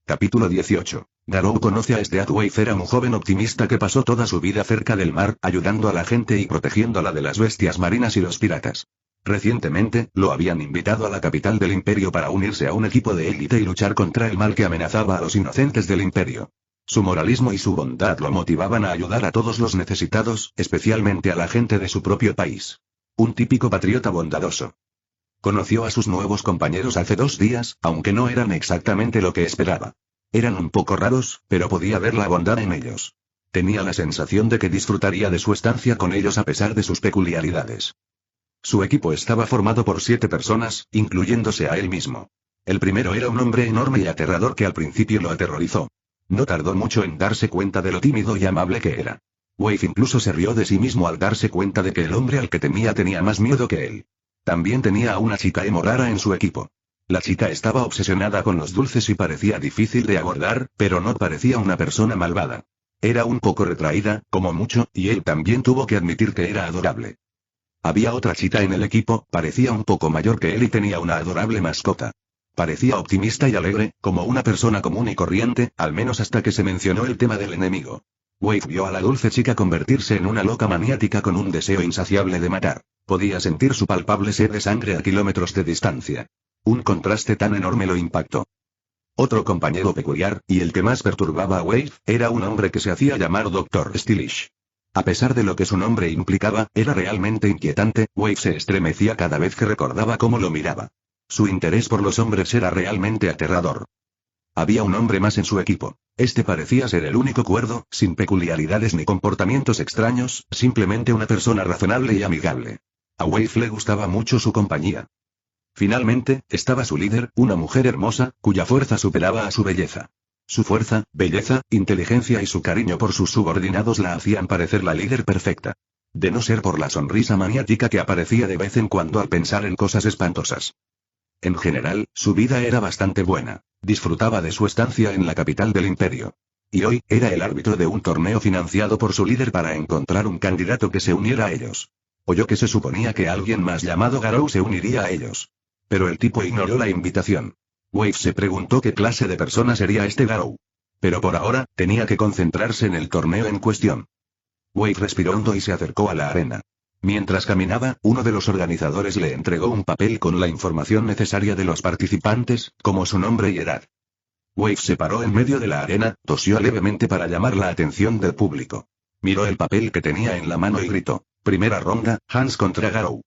Capítulo 18. Garou conoce a Steadwave. Era un joven optimista que pasó toda su vida cerca del mar, ayudando a la gente y protegiéndola de las bestias marinas y los piratas. Recientemente, lo habían invitado a la capital del imperio para unirse a un equipo de élite y luchar contra el mal que amenazaba a los inocentes del imperio. Su moralismo y su bondad lo motivaban a ayudar a todos los necesitados, especialmente a la gente de su propio país. Un típico patriota bondadoso. Conoció a sus nuevos compañeros hace 2 días, aunque no eran exactamente lo que esperaba. Eran un poco raros, pero podía ver la bondad en ellos. Tenía la sensación de que disfrutaría de su estancia con ellos a pesar de sus peculiaridades. Su equipo estaba formado por 7 personas, incluyéndose a él mismo. El primero era un hombre enorme y aterrador que al principio lo aterrorizó. No tardó mucho en darse cuenta de lo tímido y amable que era. Wave incluso se rió de sí mismo al darse cuenta de que el hombre al que temía tenía más miedo que él. También tenía a una chica rara en su equipo. La chica estaba obsesionada con los dulces y parecía difícil de abordar, pero no parecía una persona malvada. Era un poco retraída, como mucho, y él también tuvo que admitir que era adorable. Había otra chica en el equipo, parecía un poco mayor que él y tenía una adorable mascota. Parecía optimista y alegre, como una persona común y corriente, al menos hasta que se mencionó el tema del enemigo. Wave vio a la dulce chica convertirse en una loca maniática con un deseo insaciable de matar. Podía sentir su palpable sed de sangre a kilómetros de distancia. Un contraste tan enorme lo impactó. Otro compañero peculiar, y el que más perturbaba a Wave, era un hombre que se hacía llamar Dr. Stylish. A pesar de lo que su nombre implicaba, era realmente inquietante. Wave se estremecía cada vez que recordaba cómo lo miraba. Su interés por los hombres era realmente aterrador. Había un hombre más en su equipo. Este parecía ser el único cuerdo, sin peculiaridades ni comportamientos extraños, simplemente una persona razonable y amigable. A Wave le gustaba mucho su compañía. Finalmente, estaba su líder, una mujer hermosa, cuya fuerza superaba a su belleza. Su fuerza, belleza, inteligencia y su cariño por sus subordinados la hacían parecer la líder perfecta. De no ser por la sonrisa maniática que aparecía de vez en cuando al pensar en cosas espantosas. En general, su vida era bastante buena. Disfrutaba de su estancia en la capital del imperio. Y hoy, era el árbitro de un torneo financiado por su líder para encontrar un candidato que se uniera a ellos. Oyó que se suponía que alguien más llamado Garou se uniría a ellos. Pero el tipo ignoró la invitación. Wave se preguntó qué clase de persona sería este Garou. Pero por ahora, tenía que concentrarse en el torneo en cuestión. Wave respiró hondo y se acercó a la arena. Mientras caminaba, uno de los organizadores le entregó un papel con la información necesaria de los participantes, como su nombre y edad. Wave se paró en medio de la arena, tosió levemente para llamar la atención del público. Miró el papel que tenía en la mano y gritó: primera ronda, Hans contra Garou.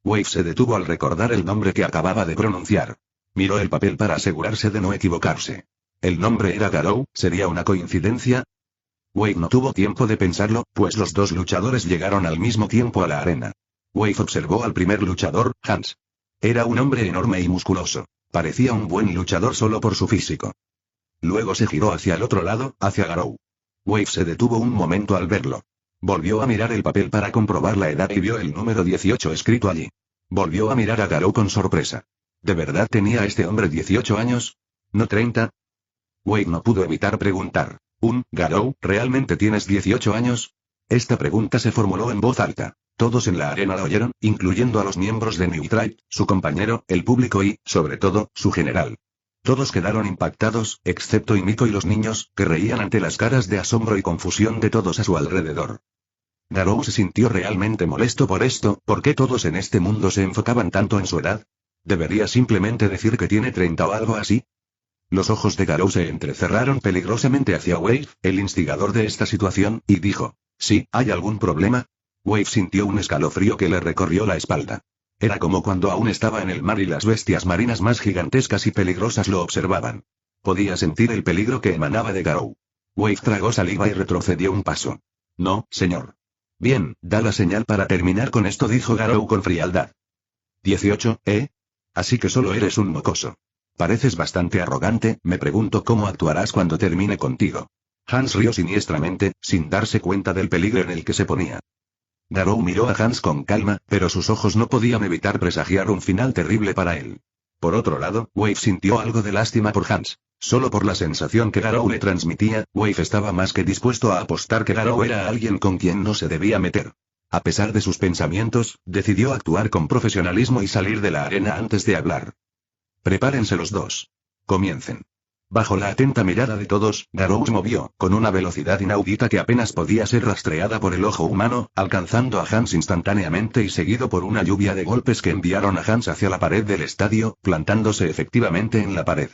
Wave se detuvo al recordar el nombre que acababa de pronunciar. Miró el papel para asegurarse de no equivocarse. El nombre era Garou, ¿sería una coincidencia? Wave no tuvo tiempo de pensarlo, pues los dos luchadores llegaron al mismo tiempo a la arena. Wave observó al primer luchador, Hans. Era un hombre enorme y musculoso. Parecía un buen luchador solo por su físico. Luego se giró hacia el otro lado, hacia Garou. Wave se detuvo un momento al verlo. Volvió a mirar el papel para comprobar la edad y vio el número 18 escrito allí. Volvió a mirar a Garou con sorpresa. ¿De verdad tenía este hombre 18 años? ¿No 30? Wade no pudo evitar preguntar. Garou, ¿realmente tienes 18 años? Esta pregunta se formuló en voz alta. Todos en la arena la oyeron, incluyendo a los miembros de New Tribe, su compañero, el público y, sobre todo, su general. Todos quedaron impactados, excepto Himiko y los niños, que reían ante las caras de asombro y confusión de todos a su alrededor. Garou se sintió realmente molesto por esto. ¿Por qué todos en este mundo se enfocaban tanto en su edad? ¿Debería simplemente decir que tiene 30 o algo así? Los ojos de Garou se entrecerraron peligrosamente hacia Wave, el instigador de esta situación, y dijo: ¿sí, hay algún problema? Wave sintió un escalofrío que le recorrió la espalda. Era como cuando aún estaba en el mar y las bestias marinas más gigantescas y peligrosas lo observaban. Podía sentir el peligro que emanaba de Garou. Wave tragó saliva y retrocedió un paso. No, señor. Bien, da la señal para terminar con esto, dijo Garou con frialdad. 18, ¿eh? Así que solo eres un mocoso. Pareces bastante arrogante, me pregunto cómo actuarás cuando termine contigo. Hans rió siniestramente, sin darse cuenta del peligro en el que se ponía. Garou miró a Hans con calma, pero sus ojos no podían evitar presagiar un final terrible para él. Por otro lado, Wave sintió algo de lástima por Hans. Solo por la sensación que Garou le transmitía, Wave estaba más que dispuesto a apostar que Garou era alguien con quien no se debía meter. A pesar de sus pensamientos, decidió actuar con profesionalismo y salir de la arena antes de hablar. Prepárense los dos. Comiencen. Bajo la atenta mirada de todos, Garou se movió, con una velocidad inaudita que apenas podía ser rastreada por el ojo humano, alcanzando a Hans instantáneamente y seguido por una lluvia de golpes que enviaron a Hans hacia la pared del estadio, plantándose efectivamente en la pared.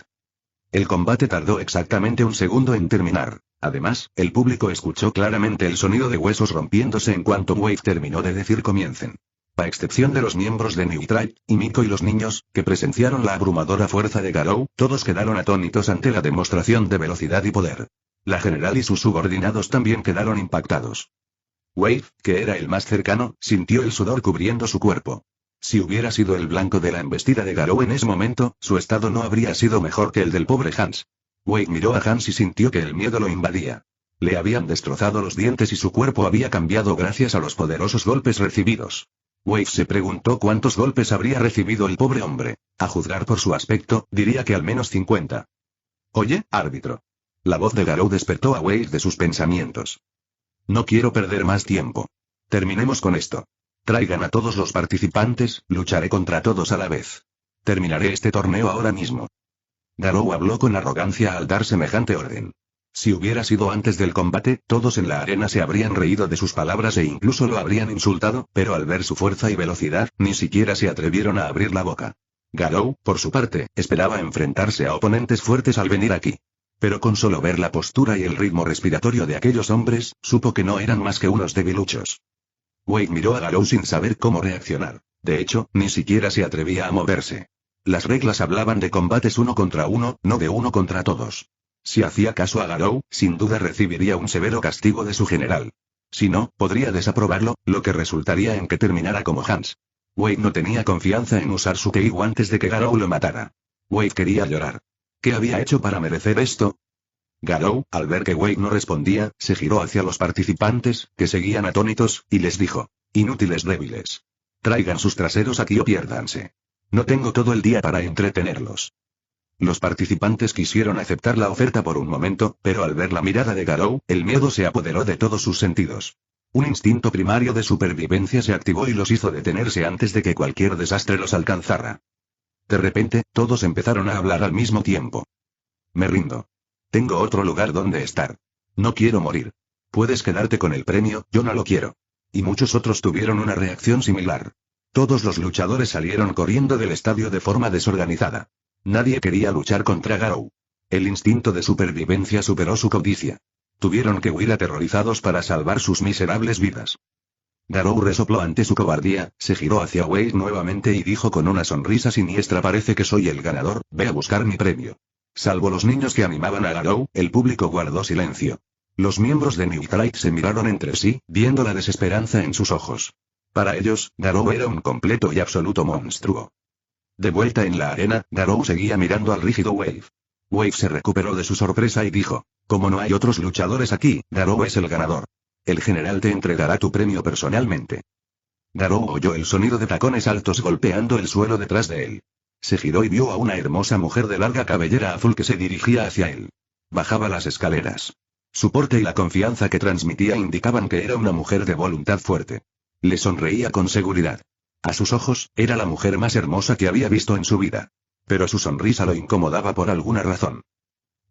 El combate tardó exactamente un segundo en terminar. Además, el público escuchó claramente el sonido de huesos rompiéndose en cuanto Wave terminó de decir comiencen. A excepción de los miembros de New Tribe, Himiko y los niños, que presenciaron la abrumadora fuerza de Garou, todos quedaron atónitos ante la demostración de velocidad y poder. La general y sus subordinados también quedaron impactados. Wave, que era el más cercano, sintió el sudor cubriendo su cuerpo. Si hubiera sido el blanco de la embestida de Garou en ese momento, su estado no habría sido mejor que el del pobre Hans. Wade miró a Hans y sintió que el miedo lo invadía. Le habían destrozado los dientes y su cuerpo había cambiado gracias a los poderosos golpes recibidos. Wave se preguntó cuántos golpes habría recibido el pobre hombre. A juzgar por su aspecto, diría que al menos 50. Oye, árbitro. La voz de Garou despertó a Wave de sus pensamientos. No quiero perder más tiempo. Terminemos con esto. Traigan a todos los participantes, lucharé contra todos a la vez. Terminaré este torneo ahora mismo. Garou habló con arrogancia al dar semejante orden. Si hubiera sido antes del combate, todos en la arena se habrían reído de sus palabras e incluso lo habrían insultado, pero al ver su fuerza y velocidad, ni siquiera se atrevieron a abrir la boca. Garou, por su parte, esperaba enfrentarse a oponentes fuertes al venir aquí. Pero con solo ver la postura y el ritmo respiratorio de aquellos hombres, supo que no eran más que unos debiluchos. Wade miró a Garou sin saber cómo reaccionar. De hecho, ni siquiera se atrevía a moverse. Las reglas hablaban de combates uno contra uno, no de uno contra todos. Si hacía caso a Garou, sin duda recibiría un severo castigo de su general. Si no, podría desaprobarlo, lo que resultaría en que terminara como Hans. Wade no tenía confianza en usar su Keiwa antes de que Garou lo matara. Wade quería llorar. ¿Qué había hecho para merecer esto? Garou, al ver que Wade no respondía, se giró hacia los participantes, que seguían atónitos, y les dijo: inútiles débiles. Traigan sus traseros aquí o piérdanse. No tengo todo el día para entretenerlos. Los participantes quisieron aceptar la oferta por un momento, pero al ver la mirada de Garou, el miedo se apoderó de todos sus sentidos. Un instinto primario de supervivencia se activó y los hizo detenerse antes de que cualquier desastre los alcanzara. De repente, todos empezaron a hablar al mismo tiempo. Me rindo. Tengo otro lugar donde estar. No quiero morir. Puedes quedarte con el premio, yo no lo quiero. Y muchos otros tuvieron una reacción similar. Todos los luchadores salieron corriendo del estadio de forma desorganizada. Nadie quería luchar contra Garou. El instinto de supervivencia superó su codicia. Tuvieron que huir aterrorizados para salvar sus miserables vidas. Garou resopló ante su cobardía, se giró hacia Wade nuevamente y dijo con una sonrisa siniestra: parece que soy el ganador, ve a buscar mi premio. Salvo los niños que animaban a Garou, el público guardó silencio. Los miembros de Newtright se miraron entre sí, viendo la desesperanza en sus ojos. Para ellos, Garou era un completo y absoluto monstruo. De vuelta en la arena, Garou seguía mirando al rígido Wave. Wave se recuperó de su sorpresa y dijo: como no hay otros luchadores aquí, Garou es el ganador. El general te entregará tu premio personalmente. Garou oyó el sonido de tacones altos golpeando el suelo detrás de él. Se giró y vio a una hermosa mujer de larga cabellera azul que se dirigía hacia él. Bajaba las escaleras. Su porte y la confianza que transmitía indicaban que era una mujer de voluntad fuerte. Le sonreía con seguridad. A sus ojos, era la mujer más hermosa que había visto en su vida. Pero su sonrisa lo incomodaba por alguna razón.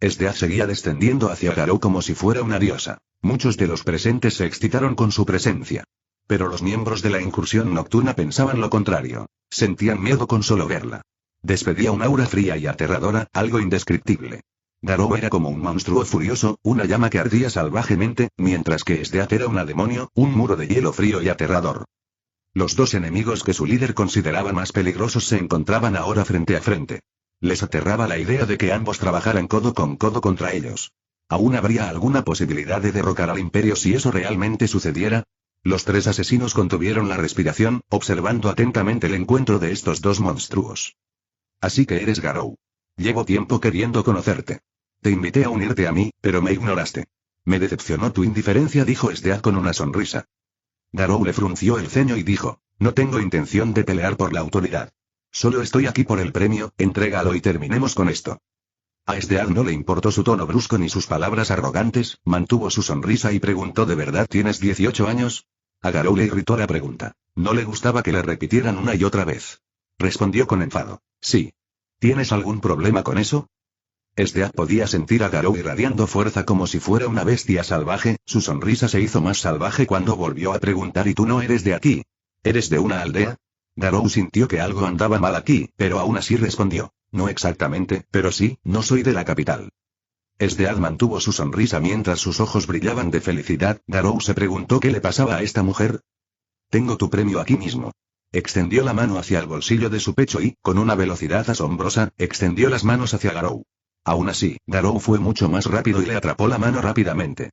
Esdeath seguía descendiendo hacia Garou como si fuera una diosa. Muchos de los presentes se excitaron con su presencia. Pero los miembros de la incursión nocturna pensaban lo contrario. Sentían miedo con solo verla. Despedía un aura fría y aterradora, algo indescriptible. Garou era como un monstruo furioso, una llama que ardía salvajemente, mientras que Esdeath era un demonio, un muro de hielo frío y aterrador. Los dos enemigos que su líder consideraba más peligrosos se encontraban ahora frente a frente. Les aterraba la idea de que ambos trabajaran codo con codo contra ellos. ¿Aún habría alguna posibilidad de derrocar al Imperio si eso realmente sucediera? Los tres asesinos contuvieron la respiración, observando atentamente el encuentro de estos dos monstruos. Así que eres Garou. Llevo tiempo queriendo conocerte. Te invité a unirte a mí, pero me ignoraste. Me decepcionó tu indiferencia, dijo Esdeath con una sonrisa. Garou le frunció el ceño y dijo: no tengo intención de pelear por la autoridad. Solo estoy aquí por el premio, entrégalo y terminemos con esto. A Esdeath no le importó su tono brusco ni sus palabras arrogantes, mantuvo su sonrisa y preguntó: ¿de verdad tienes 18 años? A Garou le irritó la pregunta. No le gustaba que le repitieran una y otra vez. Respondió con enfado: sí. ¿Tienes algún problema con eso? Esdeath podía sentir a Garou irradiando fuerza como si fuera una bestia salvaje, su sonrisa se hizo más salvaje cuando volvió a preguntar: ¿y tú no eres de aquí? ¿Eres de una aldea? Garou sintió que algo andaba mal aquí, pero aún así respondió: no exactamente, pero sí, no soy de la capital. Esdeath mantuvo su sonrisa mientras sus ojos brillaban de felicidad. Garou se preguntó qué le pasaba a esta mujer. Tengo tu premio aquí mismo. Extendió la mano hacia el bolsillo de su pecho y, con una velocidad asombrosa, extendió las manos hacia Garou. Aún así, Garou fue mucho más rápido y le atrapó la mano rápidamente.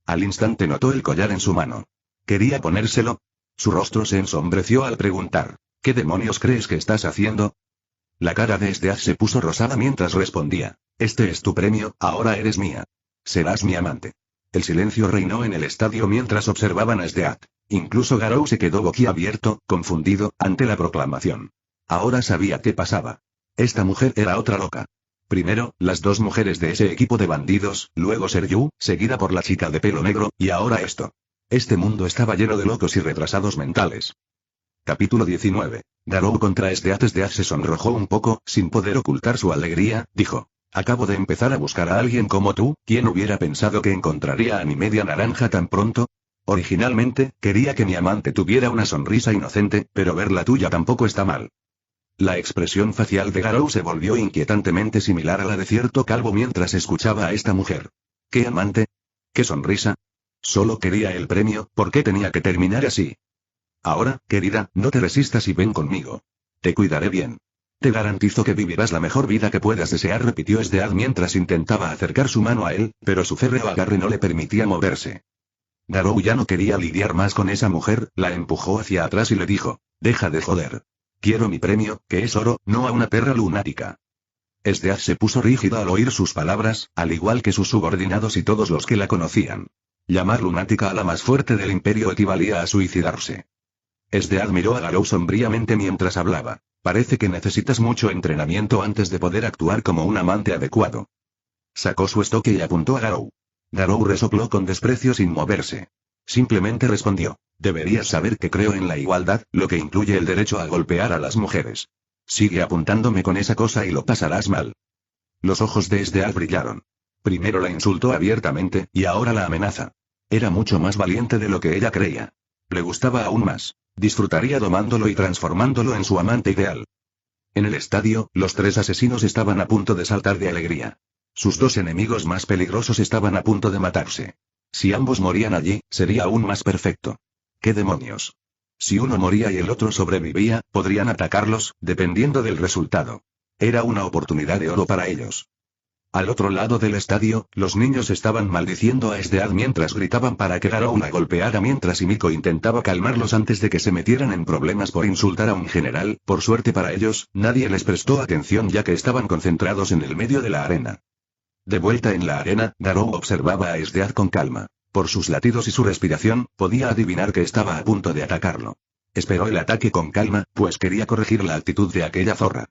Al instante notó el collar en su mano. ¿Quería ponérselo? Su rostro se ensombreció al preguntar: ¿qué demonios crees que estás haciendo? La cara de Esdeath se puso rosada mientras respondía: este es tu premio, ahora eres mía. Serás mi amante. El silencio reinó en el estadio mientras observaban a Esdeath. Incluso Garou se quedó boquiabierto, confundido, ante la proclamación. Ahora sabía qué pasaba. Esta mujer era otra loca. Primero, las dos mujeres de ese equipo de bandidos, luego Seryu, seguida por la chica de pelo negro, y ahora esto. Este mundo estaba lleno de locos y retrasados mentales. Capítulo 19. Garou contra Esdeath. Esdeath se sonrojó un poco, sin poder ocultar su alegría, dijo: acabo de empezar a buscar a alguien como tú. ¿Quién hubiera pensado que encontraría a mi media naranja tan pronto? Originalmente, quería que mi amante tuviera una sonrisa inocente, pero ver la tuya tampoco está mal. La expresión facial de Garou se volvió inquietantemente similar a la de cierto calvo mientras escuchaba a esta mujer. ¿Qué amante? ¿Qué sonrisa? Solo quería el premio, ¿por qué tenía que terminar así? Ahora, querida, no te resistas y ven conmigo. Te cuidaré bien. Te garantizo que vivirás la mejor vida que puedas desear, repitió Esdeath mientras intentaba acercar su mano a él, pero su férreo agarre no le permitía moverse. Garou ya no quería lidiar más con esa mujer, la empujó hacia atrás y le dijo: deja de joder. Quiero mi premio, que es oro, no a una perra lunática. Esdeath se puso rígida al oír sus palabras, al igual que sus subordinados y todos los que la conocían. Llamar lunática a la más fuerte del imperio equivalía a suicidarse. Esdeath miró a Garou sombríamente mientras hablaba. Parece que necesitas mucho entrenamiento antes de poder actuar como un amante adecuado. Sacó su estoque y apuntó a Garou. Garou resopló con desprecio sin moverse. Simplemente respondió: deberías saber que creo en la igualdad, lo que incluye el derecho a golpear a las mujeres. Sigue apuntándome con esa cosa y lo pasarás mal. Los ojos de Esdeath brillaron. Primero la insultó abiertamente, y ahora la amenaza. Era mucho más valiente de lo que ella creía. Le gustaba aún más. Disfrutaría domándolo y transformándolo en su amante ideal. En el estadio, los tres asesinos estaban a punto de saltar de alegría. Sus dos enemigos más peligrosos estaban a punto de matarse. Si ambos morían allí, sería aún más perfecto. ¿Qué demonios? Si uno moría y el otro sobrevivía, podrían atacarlos, dependiendo del resultado. Era una oportunidad de oro para ellos. Al otro lado del estadio, los niños estaban maldiciendo a Esdead mientras gritaban para que Garou la golpeara mientras Himiko intentaba calmarlos antes de que se metieran en problemas por insultar a un general. Por suerte para ellos, nadie les prestó atención ya que estaban concentrados en el medio de la arena. De vuelta en la arena, Garou observaba a Esdead con calma. Por sus latidos y su respiración, podía adivinar que estaba a punto de atacarlo. Esperó el ataque con calma, pues quería corregir la actitud de aquella zorra.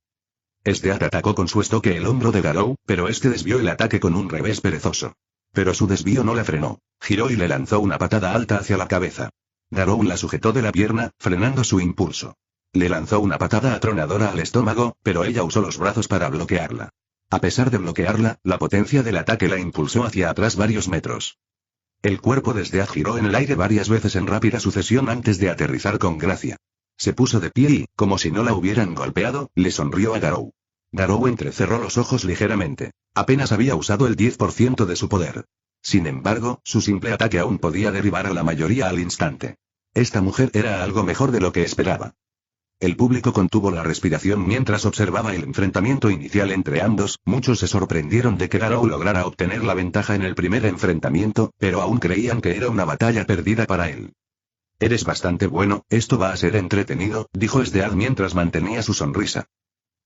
Esdead atacó con su estoque el hombro de Garou, pero este desvió el ataque con un revés perezoso. Pero su desvío no le frenó. Giró y le lanzó una patada alta hacia la cabeza. Garou la sujetó de la pierna, frenando su impulso. Le lanzó una patada atronadora al estómago, pero ella usó los brazos para bloquearla. A pesar de bloquearla, la potencia del ataque la impulsó hacia atrás varios metros. El cuerpo de Esdead giró en el aire varias veces en rápida sucesión antes de aterrizar con gracia. Se puso de pie y, como si no la hubieran golpeado, le sonrió a Garou. Garou entrecerró los ojos ligeramente. Apenas había usado el 10% de su poder. Sin embargo, su simple ataque aún podía derribar a la mayoría al instante. Esta mujer era algo mejor de lo que esperaba. El público contuvo la respiración mientras observaba el enfrentamiento inicial entre ambos. Muchos se sorprendieron de que Garou lograra obtener la ventaja en el primer enfrentamiento, pero aún creían que era una batalla perdida para él. Eres bastante bueno, esto va a ser entretenido, dijo Esdead mientras mantenía su sonrisa.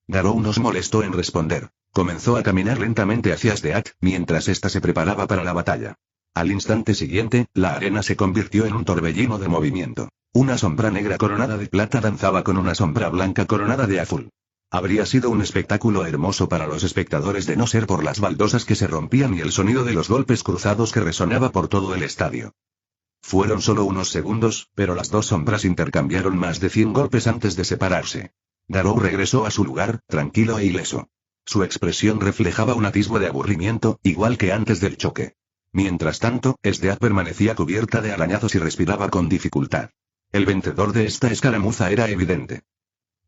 Garou no se molestó en responder. Comenzó a caminar lentamente hacia Esdead, mientras ésta se preparaba para la batalla. Al instante siguiente, la arena se convirtió en un torbellino de movimiento. Una sombra negra coronada de plata danzaba con una sombra blanca coronada de azul. Habría sido un espectáculo hermoso para los espectadores de no ser por las baldosas que se rompían y el sonido de los golpes cruzados que resonaba por todo el estadio. Fueron solo unos segundos, pero las dos sombras intercambiaron más de 100 golpes antes de separarse. Garou regresó a su lugar, tranquilo e ileso. Su expresión reflejaba un atisbo de aburrimiento, igual que antes del choque. Mientras tanto, Esdead permanecía cubierta de arañazos y respiraba con dificultad. El vencedor de esta escaramuza era evidente.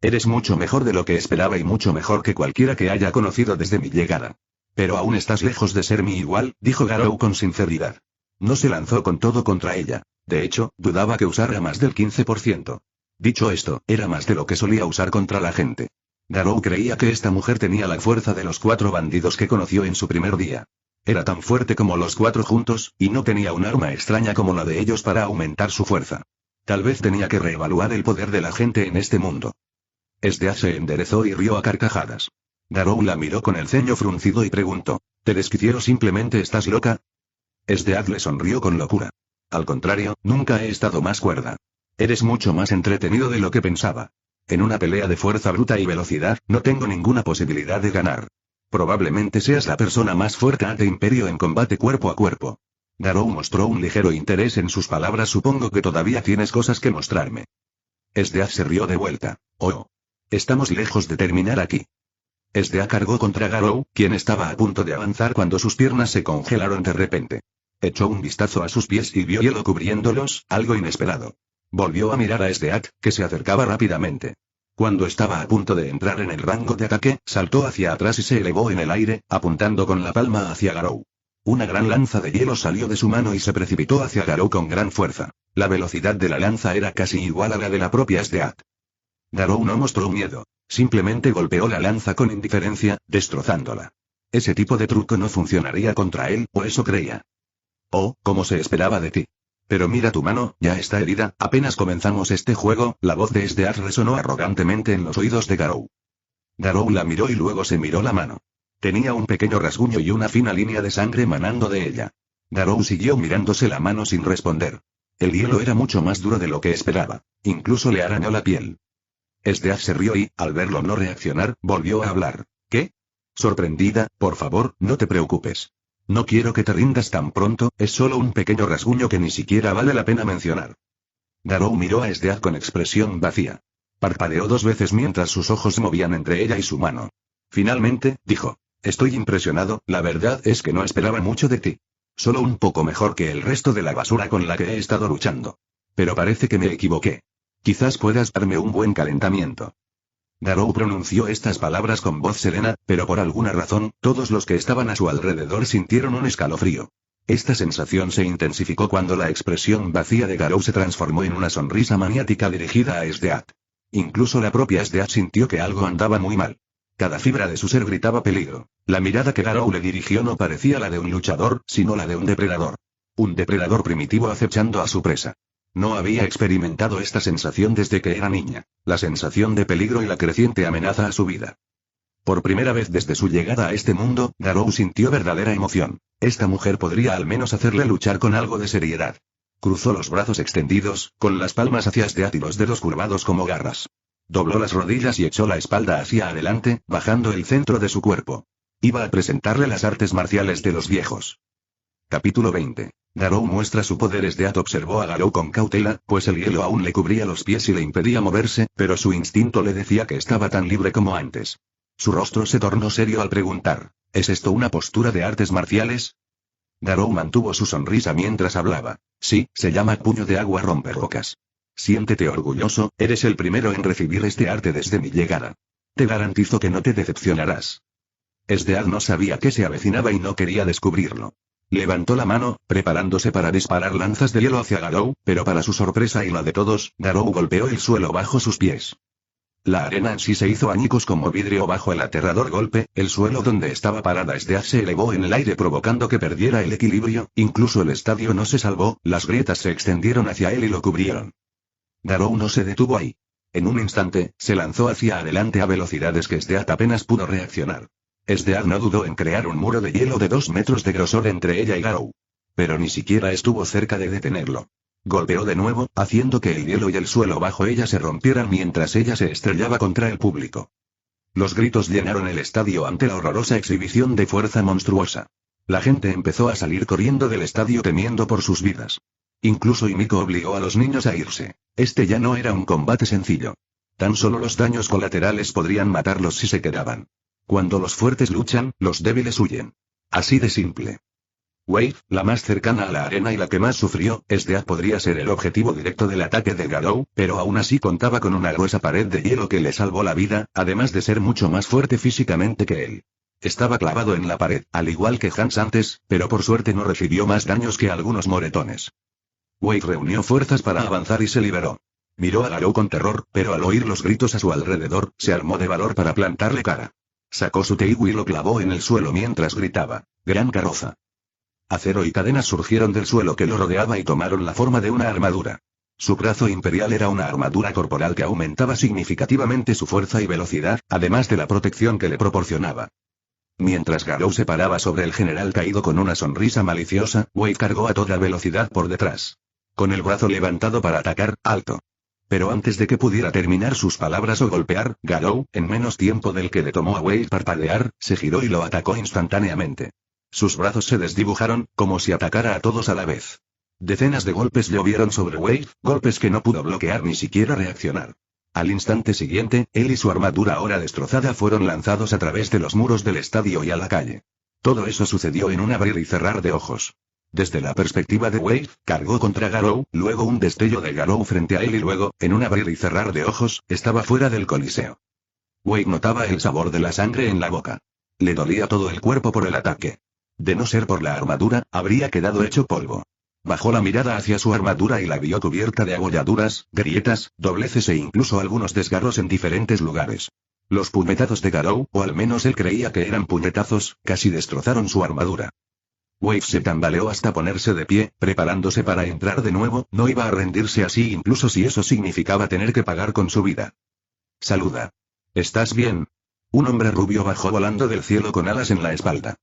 Eres mucho mejor de lo que esperaba y mucho mejor que cualquiera que haya conocido desde mi llegada. Pero aún estás lejos de ser mi igual, dijo Garou con sinceridad. No se lanzó con todo contra ella. De hecho, dudaba que usara más del 15%. Dicho esto, era más de lo que solía usar contra la gente. Garou creía que esta mujer tenía la fuerza de los 4 bandidos que conoció en su primer día. Era tan fuerte como los 4 juntos, y no tenía un arma extraña como la de ellos para aumentar su fuerza. Tal vez tenía que reevaluar el poder de la gente en este mundo. Esdead se enderezó y rió a carcajadas. Garou la miró con el ceño fruncido y preguntó, ¿te desquicié o simplemente estás loca? Esdead le sonrió con locura. Al contrario, nunca he estado más cuerda. Eres mucho más entretenido de lo que pensaba. En una pelea de fuerza bruta y velocidad, no tengo ninguna posibilidad de ganar. Probablemente seas la persona más fuerte de Imperio en combate cuerpo a cuerpo. Garou mostró un ligero interés en sus palabras. Supongo que todavía tienes cosas que mostrarme. Esdead se rió de vuelta. Oh. Estamos lejos de terminar aquí. Esdead cargó contra Garou, quien estaba a punto de avanzar cuando sus piernas se congelaron de repente. Echó un vistazo a sus pies y vio hielo cubriéndolos, algo inesperado. Volvió a mirar a Esdead, que se acercaba rápidamente. Cuando estaba a punto de entrar en el rango de ataque, saltó hacia atrás y se elevó en el aire, apuntando con la palma hacia Garou. Una gran lanza de hielo salió de su mano y se precipitó hacia Garou con gran fuerza. La velocidad de la lanza era casi igual a la de la propia Esdead. Garou no mostró miedo. Simplemente golpeó la lanza con indiferencia, destrozándola. Ese tipo de truco no funcionaría contra él, o eso creía. Oh, como se esperaba de ti. Pero mira tu mano, ya está herida. Apenas comenzamos este juego. La voz de Esdead resonó arrogantemente en los oídos de Garou. Garou la miró y luego se miró la mano. Tenía un pequeño rasguño y una fina línea de sangre manando de ella. Garou siguió mirándose la mano sin responder. El hielo era mucho más duro de lo que esperaba. Incluso le arañó la piel. Esdead se rió y, al verlo no reaccionar, volvió a hablar. ¿Qué? Sorprendida, por favor, no te preocupes. No quiero que te rindas tan pronto, es solo un pequeño rasguño que ni siquiera vale la pena mencionar. Garou miró a Esdead con expresión vacía. Parpadeó 2 veces mientras sus ojos se movían entre ella y su mano. Finalmente, dijo. Estoy impresionado, la verdad es que no esperaba mucho de ti. Solo un poco mejor que el resto de la basura con la que he estado luchando. Pero parece que me equivoqué. Quizás puedas darme un buen calentamiento. Garou pronunció estas palabras con voz serena, pero por alguna razón, todos los que estaban a su alrededor sintieron un escalofrío. Esta sensación se intensificó cuando la expresión vacía de Garou se transformó en una sonrisa maniática dirigida a Esdeath. Incluso la propia Esdeath sintió que algo andaba muy mal. Cada fibra de su ser gritaba peligro. La mirada que Garou le dirigió no parecía la de un luchador, sino la de un depredador. Un depredador primitivo acechando a su presa. No había experimentado esta sensación desde que era niña, la sensación de peligro y la creciente amenaza a su vida. Por primera vez desde su llegada a este mundo, Garou sintió verdadera emoción. Esta mujer podría al menos hacerle luchar con algo de seriedad. Cruzó los brazos extendidos, con las palmas hacia Esdeath y los dedos curvados como garras. Dobló las rodillas y echó la espalda hacia adelante, bajando el centro de su cuerpo. Iba a presentarle las artes marciales de los viejos. Capítulo 20. Garou muestra su poder. Esdeath observó a Garou con cautela, pues el hielo aún le cubría los pies y le impedía moverse, pero su instinto le decía que estaba tan libre como antes. Su rostro se tornó serio al preguntar, ¿es esto una postura de artes marciales? Garou mantuvo su sonrisa mientras hablaba. Sí, se llama puño de agua romperrocas. Siéntete orgulloso, eres el primero en recibir este arte desde mi llegada. Te garantizo que no te decepcionarás. Esdeath no sabía qué se avecinaba y no quería descubrirlo. Levantó la mano, preparándose para disparar lanzas de hielo hacia Garou, pero para su sorpresa y la de todos, Garou golpeó el suelo bajo sus pies. La arena en sí se hizo añicos como vidrio bajo el aterrador golpe, el suelo donde estaba parada Esdeath se elevó en el aire provocando que perdiera el equilibrio, incluso el estadio no se salvó, las grietas se extendieron hacia él y lo cubrieron. Garou no se detuvo ahí. En un instante, se lanzó hacia adelante a velocidades que Esdeath apenas pudo reaccionar. Esdeath no dudó en crear un muro de hielo de 2 metros de grosor entre ella y Garou. Pero ni siquiera estuvo cerca de detenerlo. Golpeó de nuevo, haciendo que el hielo y el suelo bajo ella se rompieran mientras ella se estrellaba contra el público. Los gritos llenaron el estadio ante la horrorosa exhibición de fuerza monstruosa. La gente empezó a salir corriendo del estadio temiendo por sus vidas. Incluso Himiko obligó a los niños a irse. Este ya no era un combate sencillo. Tan solo los daños colaterales podrían matarlos si se quedaban. Cuando los fuertes luchan, los débiles huyen. Así de simple. Wave, la más cercana a la arena y la que más sufrió, Esdeath podría ser el objetivo directo del ataque de Garou, pero aún así contaba con una gruesa pared de hielo que le salvó la vida, además de ser mucho más fuerte físicamente que él. Estaba clavado en la pared, al igual que Hans antes, pero por suerte no recibió más daños que algunos moretones. Wave reunió fuerzas para avanzar y se liberó. Miró a Garou con terror, pero al oír los gritos a su alrededor, se armó de valor para plantarle cara. Sacó su teigu y lo clavó en el suelo mientras gritaba, ¡Gran carroza! Acero y cadenas surgieron del suelo que lo rodeaba y tomaron la forma de una armadura. Su brazo imperial era una armadura corporal que aumentaba significativamente su fuerza y velocidad, además de la protección que le proporcionaba. Mientras Garou se paraba sobre el general caído con una sonrisa maliciosa, Wave cargó a toda velocidad por detrás. Con el brazo levantado para atacar, alto. Pero antes de que pudiera terminar sus palabras o golpear, Garou, en menos tiempo del que le tomó a Wave parpadear, se giró y lo atacó instantáneamente. Sus brazos se desdibujaron, como si atacara a todos a la vez. Decenas de golpes llovieron sobre Wave, golpes que no pudo bloquear ni siquiera reaccionar. Al instante siguiente, él y su armadura ahora destrozada fueron lanzados a través de los muros del estadio y a la calle. Todo eso sucedió en un abrir y cerrar de ojos. Desde la perspectiva de Wave, cargó contra Garou, luego un destello de Garou frente a él y luego, en un abrir y cerrar de ojos, estaba fuera del coliseo. Wave notaba el sabor de la sangre en la boca. Le dolía todo el cuerpo por el ataque. De no ser por la armadura, habría quedado hecho polvo. Bajó la mirada hacia su armadura y la vio cubierta de abolladuras, grietas, dobleces e incluso algunos desgarros en diferentes lugares. Los puñetazos de Garou, o al menos él creía que eran puñetazos, casi destrozaron su armadura. Wave se tambaleó hasta ponerse de pie, preparándose para entrar de nuevo, no iba a rendirse así incluso si eso significaba tener que pagar con su vida. Saluda. ¿Estás bien? Un hombre rubio bajó volando del cielo con alas en la espalda.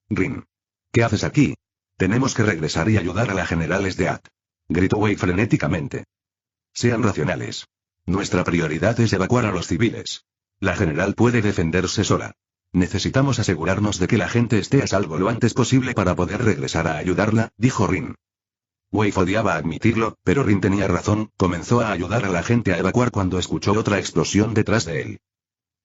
Rin. ¿Qué haces aquí? Tenemos que regresar y ayudar a la general Esdeath. Gritó Wave frenéticamente. Sean racionales. Nuestra prioridad es evacuar a los civiles. La general puede defenderse sola. Necesitamos asegurarnos de que la gente esté a salvo lo antes posible para poder regresar a ayudarla, dijo Rin. Wave odiaba admitirlo, pero Rin tenía razón, comenzó a ayudar a la gente a evacuar cuando escuchó otra explosión detrás de él.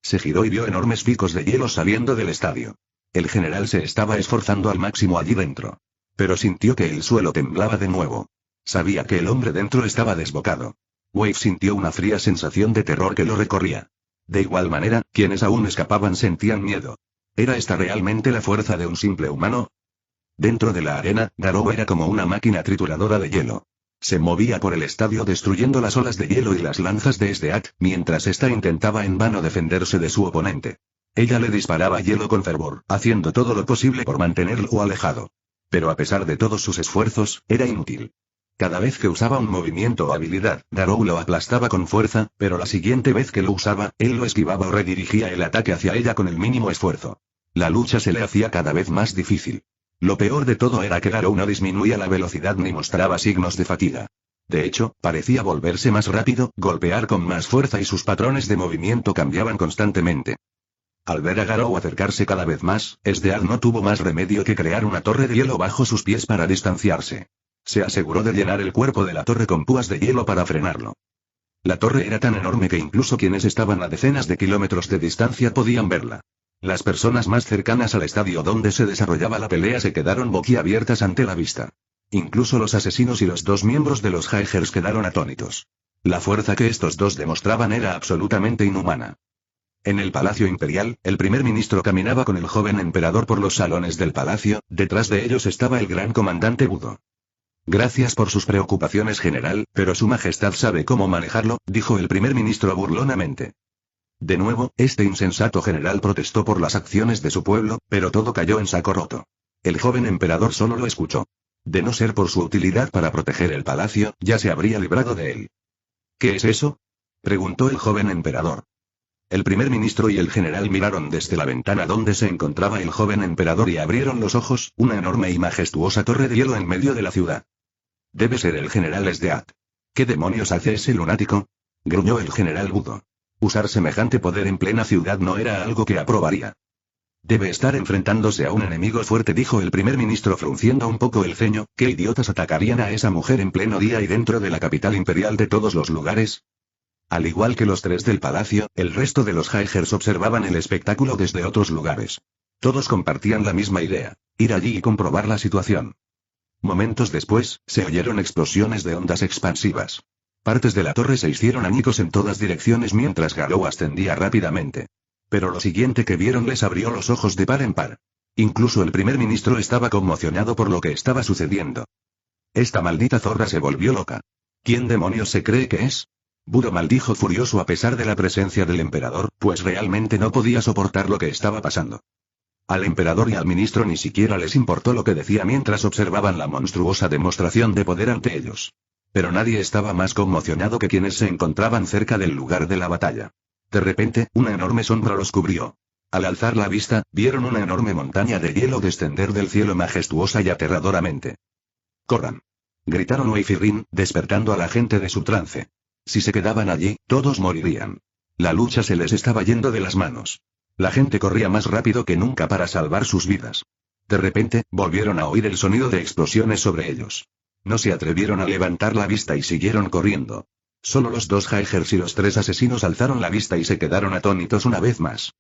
Se giró y vio enormes picos de hielo saliendo del estadio. El general se estaba esforzando al máximo allí dentro. Pero sintió que el suelo temblaba de nuevo. Sabía que el hombre dentro estaba desbocado. Wave sintió una fría sensación de terror que lo recorría. De igual manera, quienes aún escapaban sentían miedo. ¿Era esta realmente la fuerza de un simple humano? Dentro de la arena, Garou era como una máquina trituradora de hielo. Se movía por el estadio destruyendo las olas de hielo y las lanzas de Sdeat, mientras ésta intentaba en vano defenderse de su oponente. Ella le disparaba hielo con fervor, haciendo todo lo posible por mantenerlo alejado. Pero a pesar de todos sus esfuerzos, era inútil. Cada vez que usaba un movimiento o habilidad, Garou lo aplastaba con fuerza, pero la siguiente vez que lo usaba, él lo esquivaba o redirigía el ataque hacia ella con el mínimo esfuerzo. La lucha se le hacía cada vez más difícil. Lo peor de todo era que Garou no disminuía la velocidad ni mostraba signos de fatiga. De hecho, parecía volverse más rápido, golpear con más fuerza y sus patrones de movimiento cambiaban constantemente. Al ver a Garou acercarse cada vez más, Sdeat no tuvo más remedio que crear una torre de hielo bajo sus pies para distanciarse. Se aseguró de llenar el cuerpo de la torre con púas de hielo para frenarlo. La torre era tan enorme que incluso quienes estaban a decenas de kilómetros de distancia podían verla. Las personas más cercanas al estadio donde se desarrollaba la pelea se quedaron boquiabiertas ante la vista. Incluso los asesinos y los dos miembros de los Jaegers quedaron atónitos. La fuerza que estos dos demostraban era absolutamente inhumana. En el Palacio Imperial, el primer ministro caminaba con el joven emperador por los salones del palacio, detrás de ellos estaba el gran comandante Budo. Gracias por sus preocupaciones, general, pero su majestad sabe cómo manejarlo, dijo el primer ministro burlonamente. De nuevo, este insensato general protestó por las acciones de su pueblo, pero todo cayó en saco roto. El joven emperador solo lo escuchó. De no ser por su utilidad para proteger el palacio, ya se habría librado de él. ¿Qué es eso?, preguntó el joven emperador. El primer ministro y el general miraron desde la ventana donde se encontraba el joven emperador y abrieron los ojos, una enorme y majestuosa torre de hielo en medio de la ciudad. Debe ser el general Sdeat. ¿Qué demonios hace ese lunático?, gruñó el general Budo. Usar semejante poder en plena ciudad no era algo que aprobaría. Debe estar enfrentándose a un enemigo fuerte, dijo el primer ministro frunciendo un poco el ceño. ¿Qué idiotas atacarían a esa mujer en pleno día y dentro de la capital imperial de todos los lugares? Al igual que los tres del palacio, el resto de los Jaegers observaban el espectáculo desde otros lugares. Todos compartían la misma idea: ir allí y comprobar la situación. Momentos después, se oyeron explosiones de ondas expansivas. Partes de la torre se hicieron añicos en todas direcciones mientras Garou ascendía rápidamente. Pero lo siguiente que vieron les abrió los ojos de par en par. Incluso el primer ministro estaba conmocionado por lo que estaba sucediendo. Esta maldita zorra se volvió loca. ¿Quién demonios se cree que es? Budo maldijo furioso a pesar de la presencia del emperador, pues realmente no podía soportar lo que estaba pasando. Al emperador y al ministro ni siquiera les importó lo que decía mientras observaban la monstruosa demostración de poder ante ellos. Pero nadie estaba más conmocionado que quienes se encontraban cerca del lugar de la batalla. De repente, una enorme sombra los cubrió. Al alzar la vista, vieron una enorme montaña de hielo descender del cielo majestuosa y aterradoramente. ¡Corran!, gritaron Wei Firin, despertando a la gente de su trance. Si se quedaban allí, todos morirían. La lucha se les estaba yendo de las manos. La gente corría más rápido que nunca para salvar sus vidas. De repente, volvieron a oír el sonido de explosiones sobre ellos. No se atrevieron a levantar la vista y siguieron corriendo. Solo los dos Jaegers y los tres asesinos alzaron la vista y se quedaron atónitos una vez más.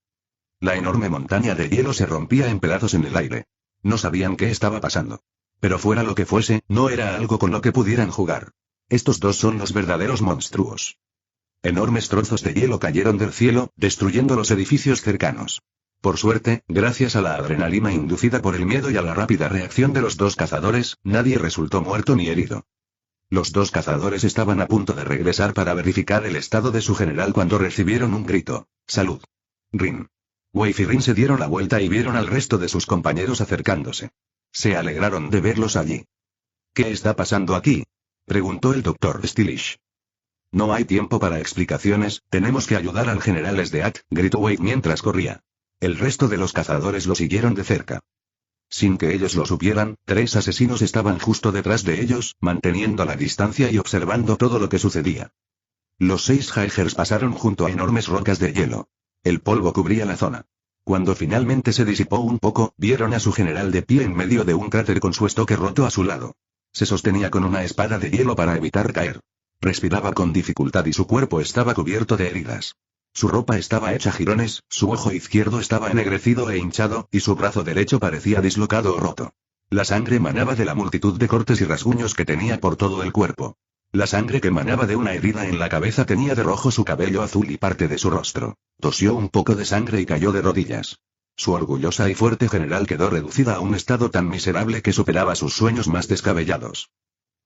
La enorme montaña de hielo se rompía en pedazos en el aire. No sabían qué estaba pasando. Pero fuera lo que fuese, no era algo con lo que pudieran jugar. Estos dos son los verdaderos monstruos. Enormes trozos de hielo cayeron del cielo, destruyendo los edificios cercanos. Por suerte, gracias a la adrenalina inducida por el miedo y a la rápida reacción de los dos cazadores, nadie resultó muerto ni herido. Los dos cazadores estaban a punto de regresar para verificar el estado de su general cuando recibieron un grito: ¡Salud! Rin. Wei Firin se dieron la vuelta y vieron al resto de sus compañeros acercándose. Se alegraron de verlos allí. ¿Qué está pasando aquí?, preguntó el Dr. Stylish. No hay tiempo para explicaciones, tenemos que ayudar al general Sdeat, gritó Wei mientras corría. El resto de los cazadores lo siguieron de cerca. Sin que ellos lo supieran, tres asesinos estaban justo detrás de ellos, manteniendo la distancia y observando todo lo que sucedía. Los 6 Jaegers pasaron junto a enormes rocas de hielo. El polvo cubría la zona. Cuando finalmente se disipó un poco, vieron a su general de pie en medio de un cráter con su estoque roto a su lado. Se sostenía con una espada de hielo para evitar caer. Respiraba con dificultad y su cuerpo estaba cubierto de heridas. Su ropa estaba hecha jirones, su ojo izquierdo estaba ennegrecido e hinchado, y su brazo derecho parecía dislocado o roto. La sangre manaba de la multitud de cortes y rasguños que tenía por todo el cuerpo. La sangre que manaba de una herida en la cabeza tenía de rojo su cabello azul y parte de su rostro. Tosió un poco de sangre y cayó de rodillas. Su orgullosa y fuerte general quedó reducida a un estado tan miserable que superaba sus sueños más descabellados.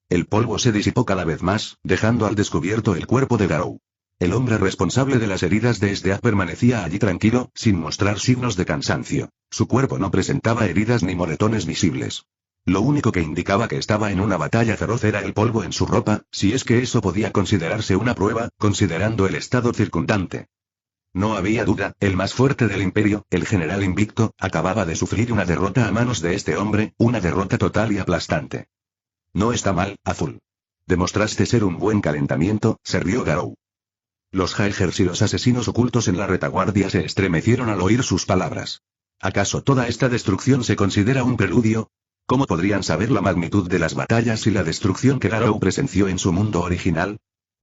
El polvo se disipó cada vez más, dejando al descubierto el cuerpo de Garou. El hombre responsable de las heridas de Steak permanecía allí tranquilo, sin mostrar signos de cansancio. Su cuerpo no presentaba heridas ni moretones visibles. Lo único que indicaba que estaba en una batalla feroz era el polvo en su ropa, si es que eso podía considerarse una prueba, considerando el estado circundante. No había duda, el más fuerte del imperio, el general invicto, acababa de sufrir una derrota a manos de este hombre, una derrota total y aplastante. No está mal, Azul. Demostraste ser un buen calentamiento, se rió Garou. Los Jaegers y los asesinos ocultos en la retaguardia se estremecieron al oír sus palabras. ¿Acaso toda esta destrucción se considera un preludio? ¿Cómo podrían saber la magnitud de las batallas y la destrucción que Garou presenció en su mundo original?